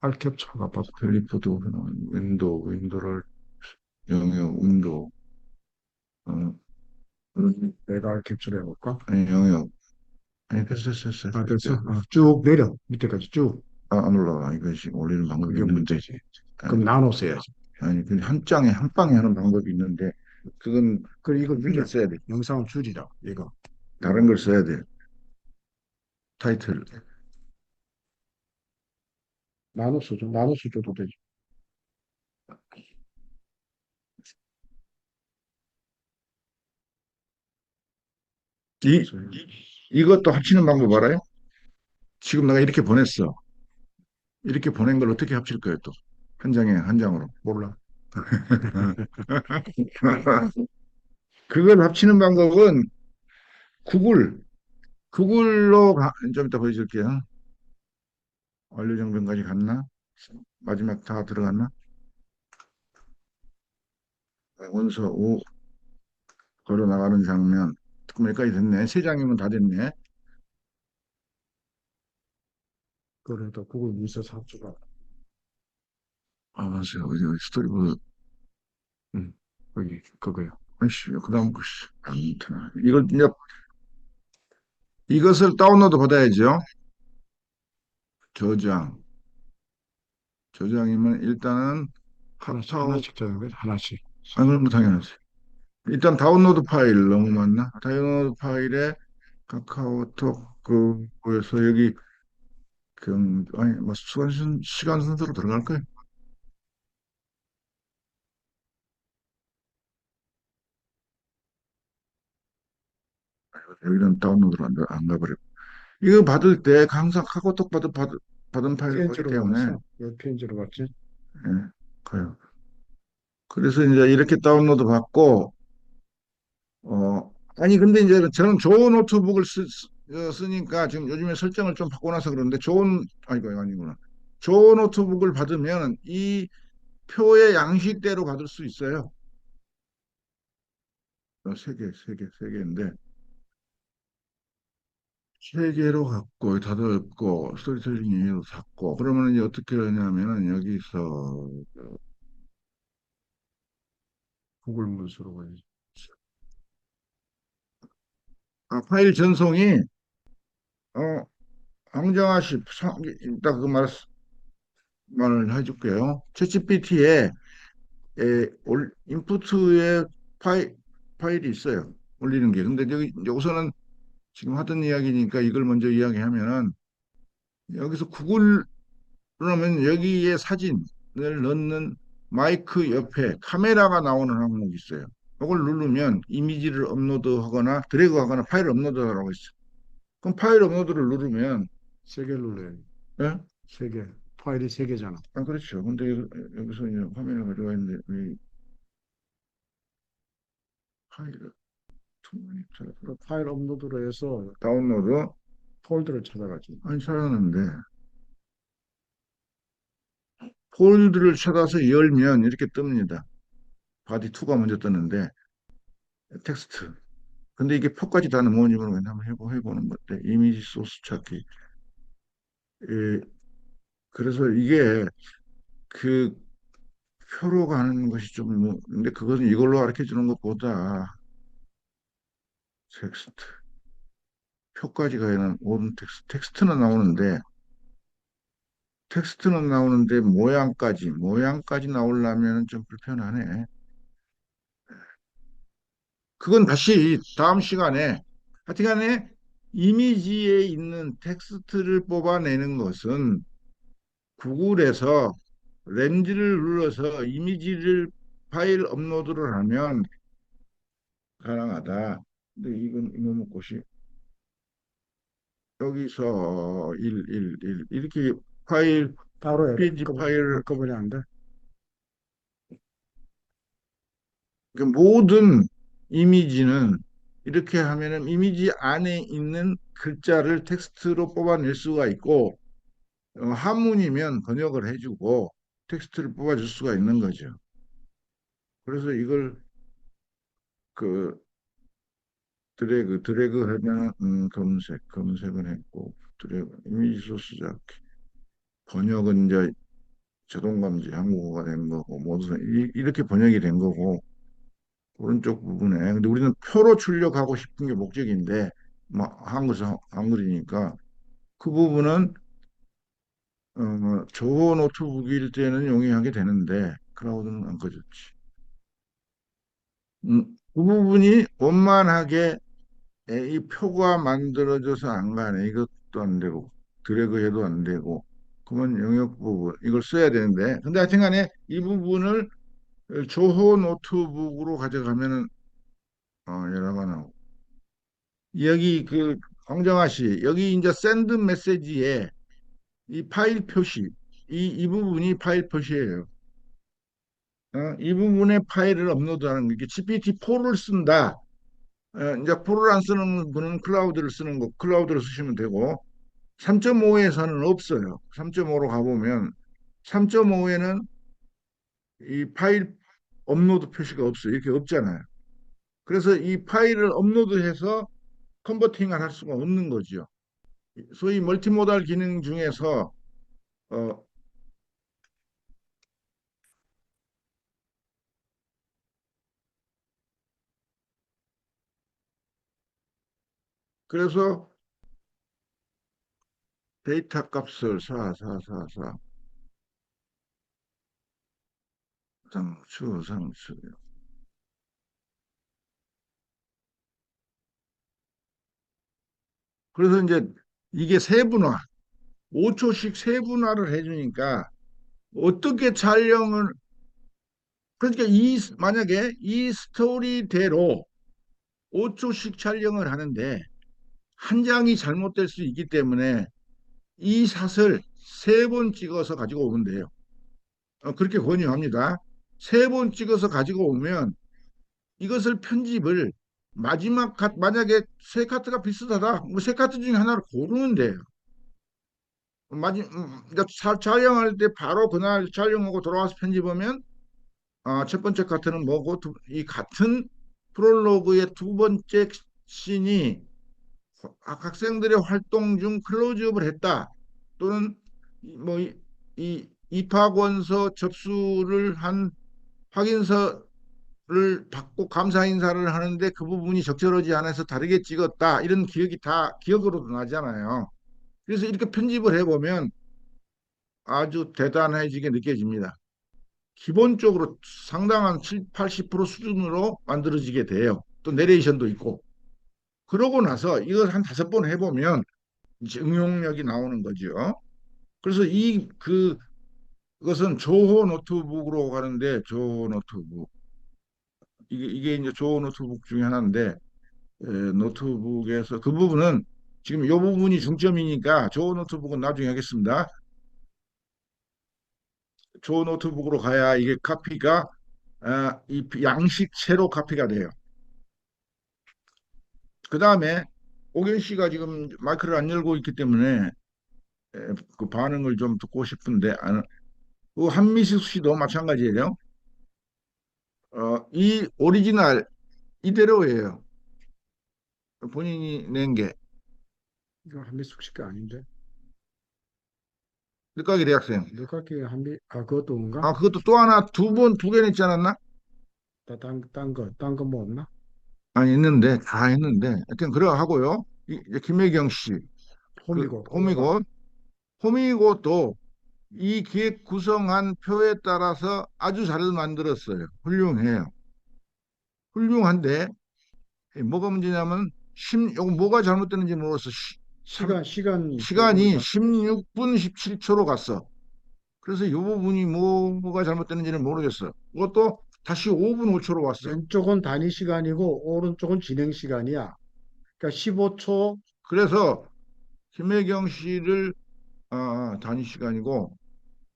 알 캡처가 봐. 클립보드 윈도우를 영역, 윈도우, 어, 내가 알 캡처를 해볼까? 아니, 영역, 아니, 됐어. 됐어? 쭉 내려. 밑에까지 쭉. 안 올라가. 이거 지금 올리는 방법이 그게 있는데, 문제지. 그럼 나눠 써야지. 아니, 한 장에, 한 방에 하는 방법이 있는데, 그건 그리고 이거 다른 걸 줄여. 써야 돼. 영상을 줄이라. 이거. 다른 걸 써야 돼. 타이틀. 나눠서 줘도 되지. 이, 그래서 이것도 합치는 방법 알아요? 지금 내가 이렇게 보냈어. 이렇게 보낸 걸 어떻게 합칠 거예요, 또? 한 장에, 한 장으로. 몰라. 그걸 합치는 방법은 구글, 구글로 좀 이따 보여줄게요. 완료 정변까지 갔나? 마지막 다 들어갔나? 원서 5 걸어 나가는 장면. 여기까지 됐네. 세 장이면 다 됐네. 그래도 구글 문서 삽주가. 맞아요. 어디 스토리보드. 거기 그거요. 아이씨, 그 다음 거, 씨. 아무튼. 이것을 다운로드 받아야죠. 저장. 저장이면 일단은 카카오, 하나씩 적는 거지. 하나씩. 그럼 당연하지. 일단 다운로드 파일 너무 많나? 다운로드 파일에 카카오톡 그에서 여기 아니 뭐 시간 순서로 들어갈 거예요. 여기는 다운로드로 안 가버려. 이거 받을 때 항상 카카오톡 받은 파일 거기 PNG로 때문에 받았어. 왜 PNG로 받지? 예, 가요. 그래서 이제 이렇게 다운로드 받고, 아니, 근데 이제 저는 좋은 노트북을 쓰니까 지금 요즘에 설정을 좀 바꿔놔서 그러는데 아이고, 이거 아니구나. 좋은 노트북을 받으면 이 표의 양식대로 받을 수 있어요. 세 개인데, 세 개로 갖고, 닫았고, 스토리텔링도 닫고, 그러면 이제 어떻게 하냐면은 여기서, 구글 문서로 가야지. 파일 전송이, 어, 황정아 씨, 이따 말을 해줄게요. 챗GPT에 인푸트에 파일이 있어요. 올리는 게. 근데 여기 우선은 지금 하던 이야기니까 이걸 먼저 이야기하면은 여기서 구글 그러면 여기에 사진을 넣는 마이크 옆에 카메라가 나오는 항목이 있어요. 이걸 누르면 이미지를 업로드하거나 드래그하거나 파일 업로드하라고 있어요. 그럼 파일 업로드를 누르면 세 개를 눌러야 돼. 예? 세 개. 파일이 세 개잖아. 그렇죠. 근데 여기서 이제 화면에 가져가 있는데 이 파일을 그 파일 업로드로 해서 다운로드 폴더를 찾아가지. 안 찾았는데 폴드를 찾아서 열면 이렇게 뜹니다. 바디 2가 먼저 뜨는데 텍스트. 근데 이게 표까지 다 넘어오는 걸 한번 해보는 건데 이미지 소스 찾기. 예, 그래서 이게 그 표로 가는 것이 좀 근데 그것은 이걸로 가르쳐 주는 것보다 텍스트 표까지 가는 모든 텍스트는 나오는데 모양까지 나오려면 좀 불편하네. 그건 다시 다음 시간에 하여튼간에 이미지에 있는 텍스트를 뽑아내는 것은 구글에서 렌즈를 눌러서 이미지를 파일 업로드를 하면 가능하다. 근데 이건 이놈의 곳이 여기서 1 이렇게 파일 따로 해. 페이지 파일 한꺼번에 안 돼. 그 모든 이미지는 이렇게 하면은 이미지 안에 있는 글자를 텍스트로 뽑아낼 수가 있고 한문이면 번역을 해주고 텍스트를 뽑아줄 수가 있는 거죠. 그래서 이걸 그 드래그 하면 검색은 했고 드래그 이미지 소스 잡기 번역은 이제 자동 감지 한국어가 된 거고 모두 이렇게 번역이 된 거고 오른쪽 부분에 근데 우리는 표로 출력하고 싶은 게 목적인데 뭐 한글이니까 그 부분은 저 노트북일 때는 용이하게 되는데 클라우드는 안 꺼졌지. 그 부분이 원만하게 이 표가 만들어져서 안 가네. 이것도 안 되고 드래그해도 안 되고 그러면 영역 부분 이걸 써야 되는데 근데 하여튼간에 이 부분을 조호 노트북으로 가져가면은 열화가 나오고 여기 그 황정아 씨 여기 이제 샌드 메시지에 이 파일 표시 이 부분이 파일 표시예요. 이 부분에 파일을 업로드하는 게 GPT-4를 쓴다. 이제 4를 안 쓰는 분은 클라우드를 쓰시면 되고 3.5에서는 없어요. 3.5로 가보면 3.5에는 이 파일 업로드 표시가 없어요. 이렇게 없잖아요. 그래서 이 파일을 업로드해서 컨버팅을 할 수가 없는 거죠. 소위 멀티모달 기능 중에서 어, 그래서 데이터 값을 상수 그래서 이제 이게 세분화 5초씩 세분화를 해주니까 어떻게 촬영을 그러니까 만약에 이 스토리대로 5초씩 촬영을 하는데 한 장이 잘못될 수 있기 때문에 이 샷을 3번 찍어서 가지고 오면 돼요. 그렇게 권유합니다. 세 번 찍어서 가지고 오면 이것을 편집을 만약에 세 카트가 비슷하다. 뭐 세 카트 중에 하나를 고르면 돼요. 그러니까 촬영할 때 바로 그날 촬영하고 돌아와서 편집하면 첫 번째 카트는 뭐고 이 같은 프롤로그의 두 번째 씬이 학생들의 활동 중 클로즈업을 했다. 또는 뭐이 입학원서 접수를 한 확인서를 받고 감사 인사를 하는데 그 부분이 적절하지 않아서 다르게 찍었다. 이런 기억이 다 기억으로도 나잖아요. 그래서 이렇게 편집을 해보면 아주 대단해지게 느껴집니다. 기본적으로 상당한 7, 80% 수준으로 만들어지게 돼요. 또 내레이션도 있고. 그러고 나서 이걸 한 5번 해보면 이제 응용력이 나오는 거죠. 그래서 그것은 조호 노트북으로 가는데, 조호 노트북. 이게 이제 조호 노트북 중에 하나인데, 노트북에서 그 부분은 지금 이 부분이 중점이니까 조호 노트북은 나중에 하겠습니다. 조호 노트북으로 가야 이게 카피가 이 양식체로 카피가 돼요. 그 다음에 오견 씨가 지금 마이크를 안 열고 있기 때문에 그 반응을 좀 듣고 싶은데 그 한미숙 씨도 마찬가지예요. 이 오리지널 이대로예요. 본인이 낸 게. 이거 한미숙 씨가 아닌데. 늦가기 대학생. 늦깎이 그것도 뭔가? 그것도 또 하나 두 개 냈지 않았나? 딴거 뭐 없나? 아니, 있는데, 다 했는데. 하여튼, 그래 하고요. 이제 김혜경 씨, 홈이고 그거가. 호미곶. 호미곶도 이 기획 구성한 표에 따라서 아주 잘 만들었어요. 훌륭해요. 훌륭한데, 뭐가 문제냐면, 요거 뭐가 잘못됐는지 모르겠어. 시간 요금을 시간이 16분 17초로 갔어. 그래서 이 부분이 뭐가 잘못됐는지는 모르겠어. 그것도 다시 5분 5초로 왔어. 왼쪽은 단위 시간이고 오른쪽은 진행 시간이야. 그러니까 15초, 그래서 김혜경 씨를 단위 시간이고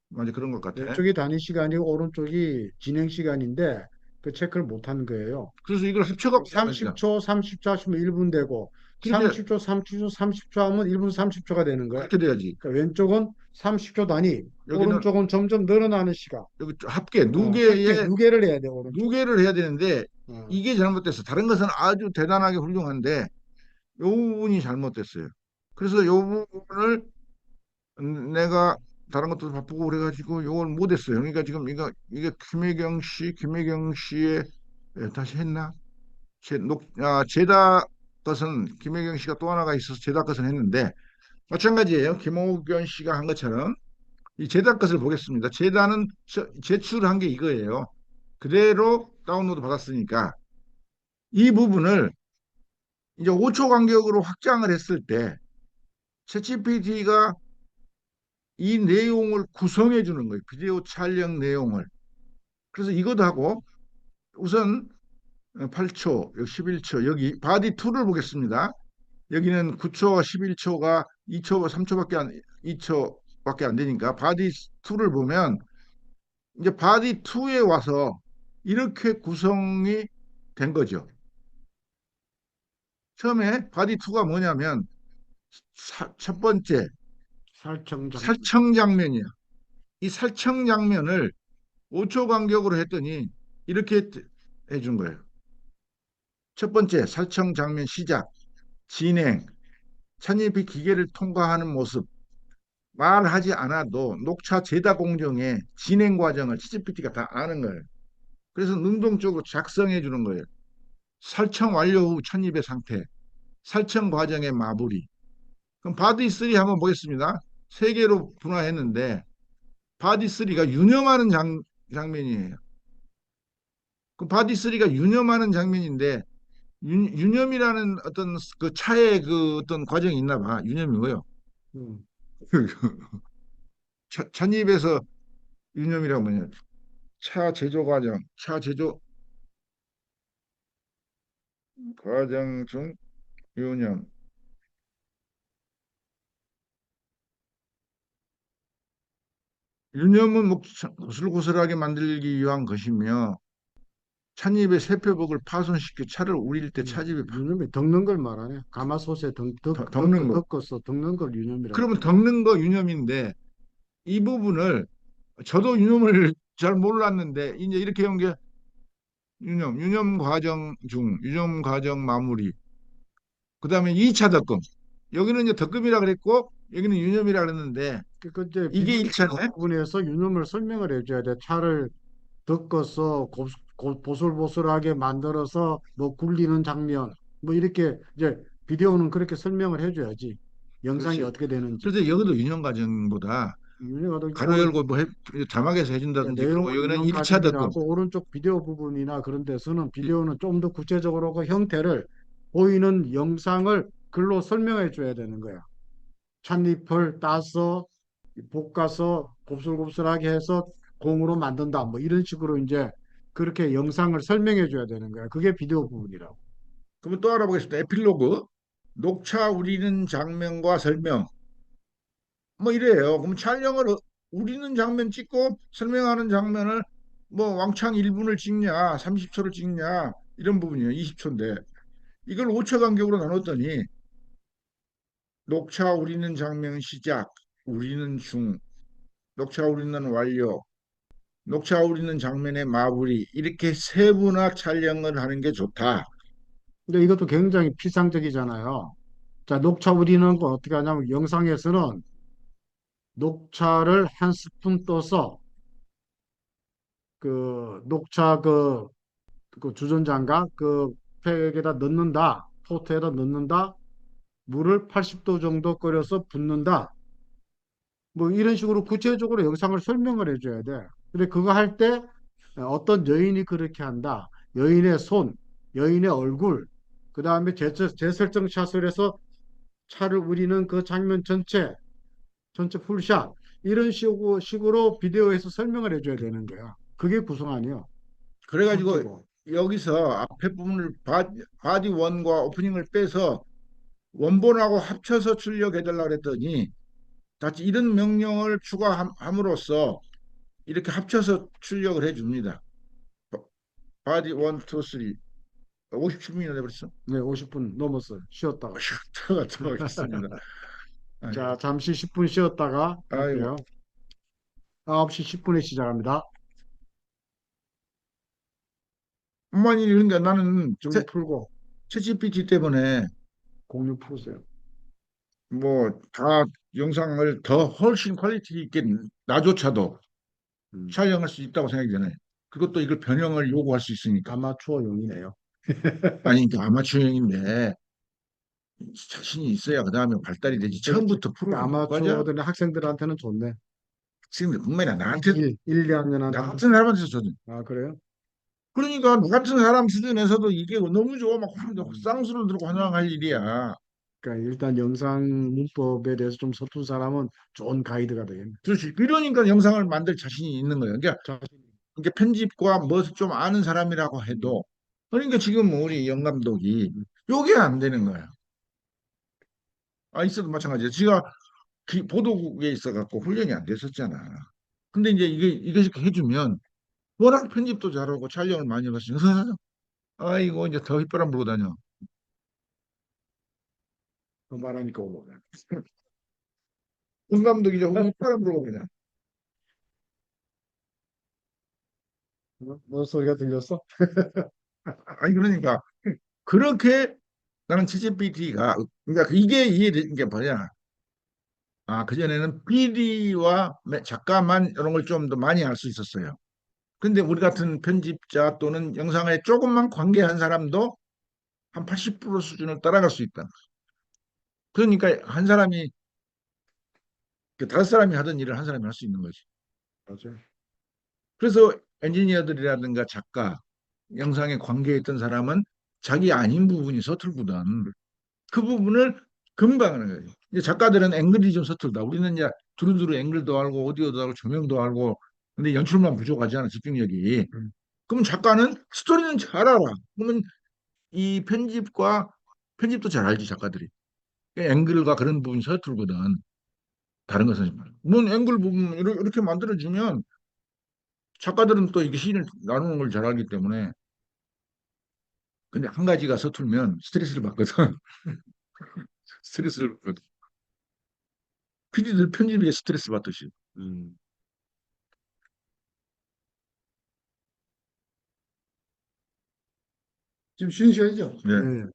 맞아 그런 것 같아. 왼쪽이 단위 시간이고 오른쪽이 진행 시간인데 그 체크를 못 한 거예요. 그래서 이걸 합쳐갖고 그러니까 30초 하시면 1분 되고 그렇게 30초 하면 1분 30초가 되는 거야. 그렇게 돼야지. 그러니까 왼쪽은 30초 단위, 여기는 오른쪽은 점점 늘어나는 시간. 여기 합계 합계 누계에 누계를 해야 돼, 오른쪽. 누계를 해야 되는데 어, 이게 잘못됐어. 다른 것은 아주 대단하게 훌륭한데 요 부분이 잘못됐어요. 그래서 요 부분을 내가 다른 것도 바쁘고 그래가지고 요걸 못했어요. 그러니까 지금 이게 김혜경 씨의 다시 했나? 제다 것은 김혜경 씨가 또 하나가 있어서 제다 것은 했는데 마찬가지예요. 김호견 씨가 한 것처럼 이 제다 것을 보겠습니다. 제다는 제출한 게 이거예요. 그대로 다운로드 받았으니까 이 부분을 이제 5초 간격으로 확장을 했을 때 챗GPT가 이 내용을 구성해 주는 거예요. 비디오 촬영 내용을. 그래서 이것도 하고 우선 8초, 11초 여기 바디 2를 보겠습니다. 여기는 9초와 11초가 2초, 3초밖에 2초밖에 안 되니까 바디 2를 보면 이제 바디 2에 와서 이렇게 구성이 된 거죠. 처음에 바디 2가 뭐냐면 첫 번째 살청장. 살청 장면이야. 이 살청 장면을 5초 간격으로 했더니 이렇게 해준 거예요. 첫 번째 살청 장면 시작, 진행, 찬입이 기계를 통과하는 모습, 말하지 않아도 녹차 제다 공정의 진행 과정을 ChatGPT가 다 아는 거예요. 그래서 능동적으로 작성해 주는 거예요. 설정 완료 후 첫 입의 상태, 설정 과정의 마무리. 그럼 바디 3 한번 보겠습니다. 세 개로 분화했는데 바디 3가 유념하는 장면이에요. 그 바디 3가 유념하는 장면인데 유념이라는 어떤 그 차의 그 어떤 과정이 있나 봐. 유념이 뭐예요? 음, 찻잎에서 유념이라고 뭐냐? 차 제조 과정, 차 제조 과정 중 유념. 유념은 뭐 고슬고슬하게 만들기 위한 것이며 찻잎의 세표벽을 파손시켜 차를 우릴 때 찻잎이 유념이 덮는 걸 말하네. 가마솥에 덮는 거. 덮어서 덮는 걸 유념이라고 그러면 그러네. 덮는 거 유념인데 이 부분을 저도 유념을 잘 몰랐는데 이제 이렇게 한 게 유념 과정 중, 유념 과정 마무리. 그다음에 2차 덕금. 여기는 이제 덕금이라 그랬고 여기는 유념이라 그랬는데 그 이제 이게 비디오 1차네. 부분에서 유념을 설명을 해줘야 돼. 차를 덮어서 보슬보슬하게 만들어서 뭐 굴리는 장면 뭐 이렇게 이제 비디오는 그렇게 설명을 해줘야지. 영상이 그렇지. 어떻게 되는지. 그래서 여기도 유념 과정보다 윤영아도 가로 열고 뭐 자막에서 해준다든지 그리고 내용은 여기는 유념 1차 덕금. 과정이라고 오른쪽 비디오 부분이나 그런 데서는 이- 비디오는 좀 더 구체적으로 그 형태를 보이는 영상을 글로 설명해 줘야 되는 거야. 찻잎을 따서 볶아서 곱슬곱슬하게 해서 공으로 만든다. 뭐 이런 식으로 이제 그렇게 영상을 설명해 줘야 되는 거야. 그게 비디오 부분이라고. 그러면 또 알아보겠습니다. 에필로그. 녹차 우리는 장면과 설명. 뭐 이래요. 그럼 촬영을 우리는 장면 찍고 설명하는 장면을 뭐 왕창 1분을 찍냐, 30초를 찍냐 이런 부분이에요. 20초인데 이걸 5초 간격으로 나눴더니 녹차 우리는 장면 시작, 우리는 중, 녹차 우리는 완료, 녹차 우리는 장면의 마무리 이렇게 세분화 촬영을 하는 게 좋다. 근데 이것도 굉장히 피상적이잖아요. 자, 녹차 우리는 거 어떻게 하냐면 영상에서는 녹차를 한 스푼 떠서 그 녹차 그 주전자인가 그 팩에다 넣는다. 포트에다 넣는다. 물을 80도 정도 끓여서 붓는다. 뭐 이런 식으로 구체적으로 영상을 설명을 해줘야 돼. 근데 그거 할 때 어떤 여인이 그렇게 한다. 여인의 손, 여인의 얼굴, 그 다음에 재설정 샷을 해서 차를 우리는 그 장면 전체 풀샷 이런 식으로 비디오에서 설명을 해줘야 되는 거야. 그게 구성아니야. 그래가지고 손 여기서 앞에 부분을 바디 원과 오프닝을 빼서 원본하고 합쳐서 출력해달라 그랬더니 같이 이런 명령을 추가함으로써 이렇게 합쳐서 출력을 해줍니다. 바디 1, 2, 3 57분이나 돼버렸어. 네, 50분 넘었어요. 쉬었다가. 쉬었다가 들어가겠습니다. 자, 아이고, 잠시 10분 쉬었다가 아이고. 할게요. 9시 10분에 시작합니다. 엄마니 그러니까 나는 정리 풀고 챗GPT 때문에 공유 푸세요. 뭐 다 영상을 더 훨씬 퀄리티 있게 나조차도 음, 촬영할 수 있다고 생각이 되네. 그것도 이걸 변형을 요구할 수 있으니까. 아마추어용이네요. 아니, 그러니까 아마추어형인데 자신이 있어야 그 다음에 발달이 되지. 처음부터 그러니까 프로그램 맞아? 아마추어들 학생들한테는 좋네. 지금 분명히 나한테 1, 2학년한테. 나 같은 사람한테서 저도 아, 그래요? 그러니까 나 같은 사람 수준에서도 이게 너무 좋아 막 음, 쌍수를 들고 환영할 일이야. 그러니까 일단 영상 문법에 대해서 좀 서툰 사람은 좋은 가이드가 되겠네. 그렇지. 그러니까 영상을 만들 자신이 있는 거예요. 그러니까 자신. 이게 편집과 뭐 좀 아는 사람이라고 음, 해도 그러니까 지금 우리 영 감독이 음. 요게 안 되는 거야. 아 있어도 마찬가지야. 지가 보도국에 있어갖고 훈련이 안 됐었잖아. 근데 이제 이것이 해주면 워낙 편집도 잘하고 촬영을 많이 해봤으니까 아이고 이제 더 휘파람 불고 다녀. 그 말하니까 오네. 영 감독이 이제 휘파람 불고 그냥. 뭐 소리가 들렸어? 아니 그러니까 그렇게 나는 챗GPT가 그러니까 이게 이해되는 게 뭐냐? 아 그전에는 PD와 작가만 이런 걸 좀 더 많이 알 수 있었어요. 근데 우리 같은 편집자 또는 영상에 조금만 관계한 사람도 한 80% 수준을 따라갈 수 있다. 그러니까 한 사람이 그 다섯 사람이 하던 일을 한 사람이 할 수 있는 거지. 맞아요. 그래서 엔지니어들이라든가 작가, 영상에 관계했던 사람은 자기 아닌 부분이 서툴거든. 그 부분을 금방 하는 거예요. 이제 작가들은 앵글이 좀 서툴다. 우리는 이제 두루두루 앵글도 알고 오디오도 알고 조명도 알고 근데 연출만 부족하잖아 집중력이. 음. 그럼 작가는 스토리는 잘 알아. 그러면 이 편집도 잘 알지 작가들이. 앵글과 그런 부분이 서툴거든. 다른 거 쓰지 말고. 뭔 앵글 부분 이렇게 만들어주면 작가들은 또 이게 씬을 나누는 걸 잘 알기 때문에. 근데 한 가지가 서툴면 스트레스를 받거든. 스트레스를 받거든. PD들 편집에 스트레스 받듯이. 음. 지금 쉬는 시간이죠? 네. 네.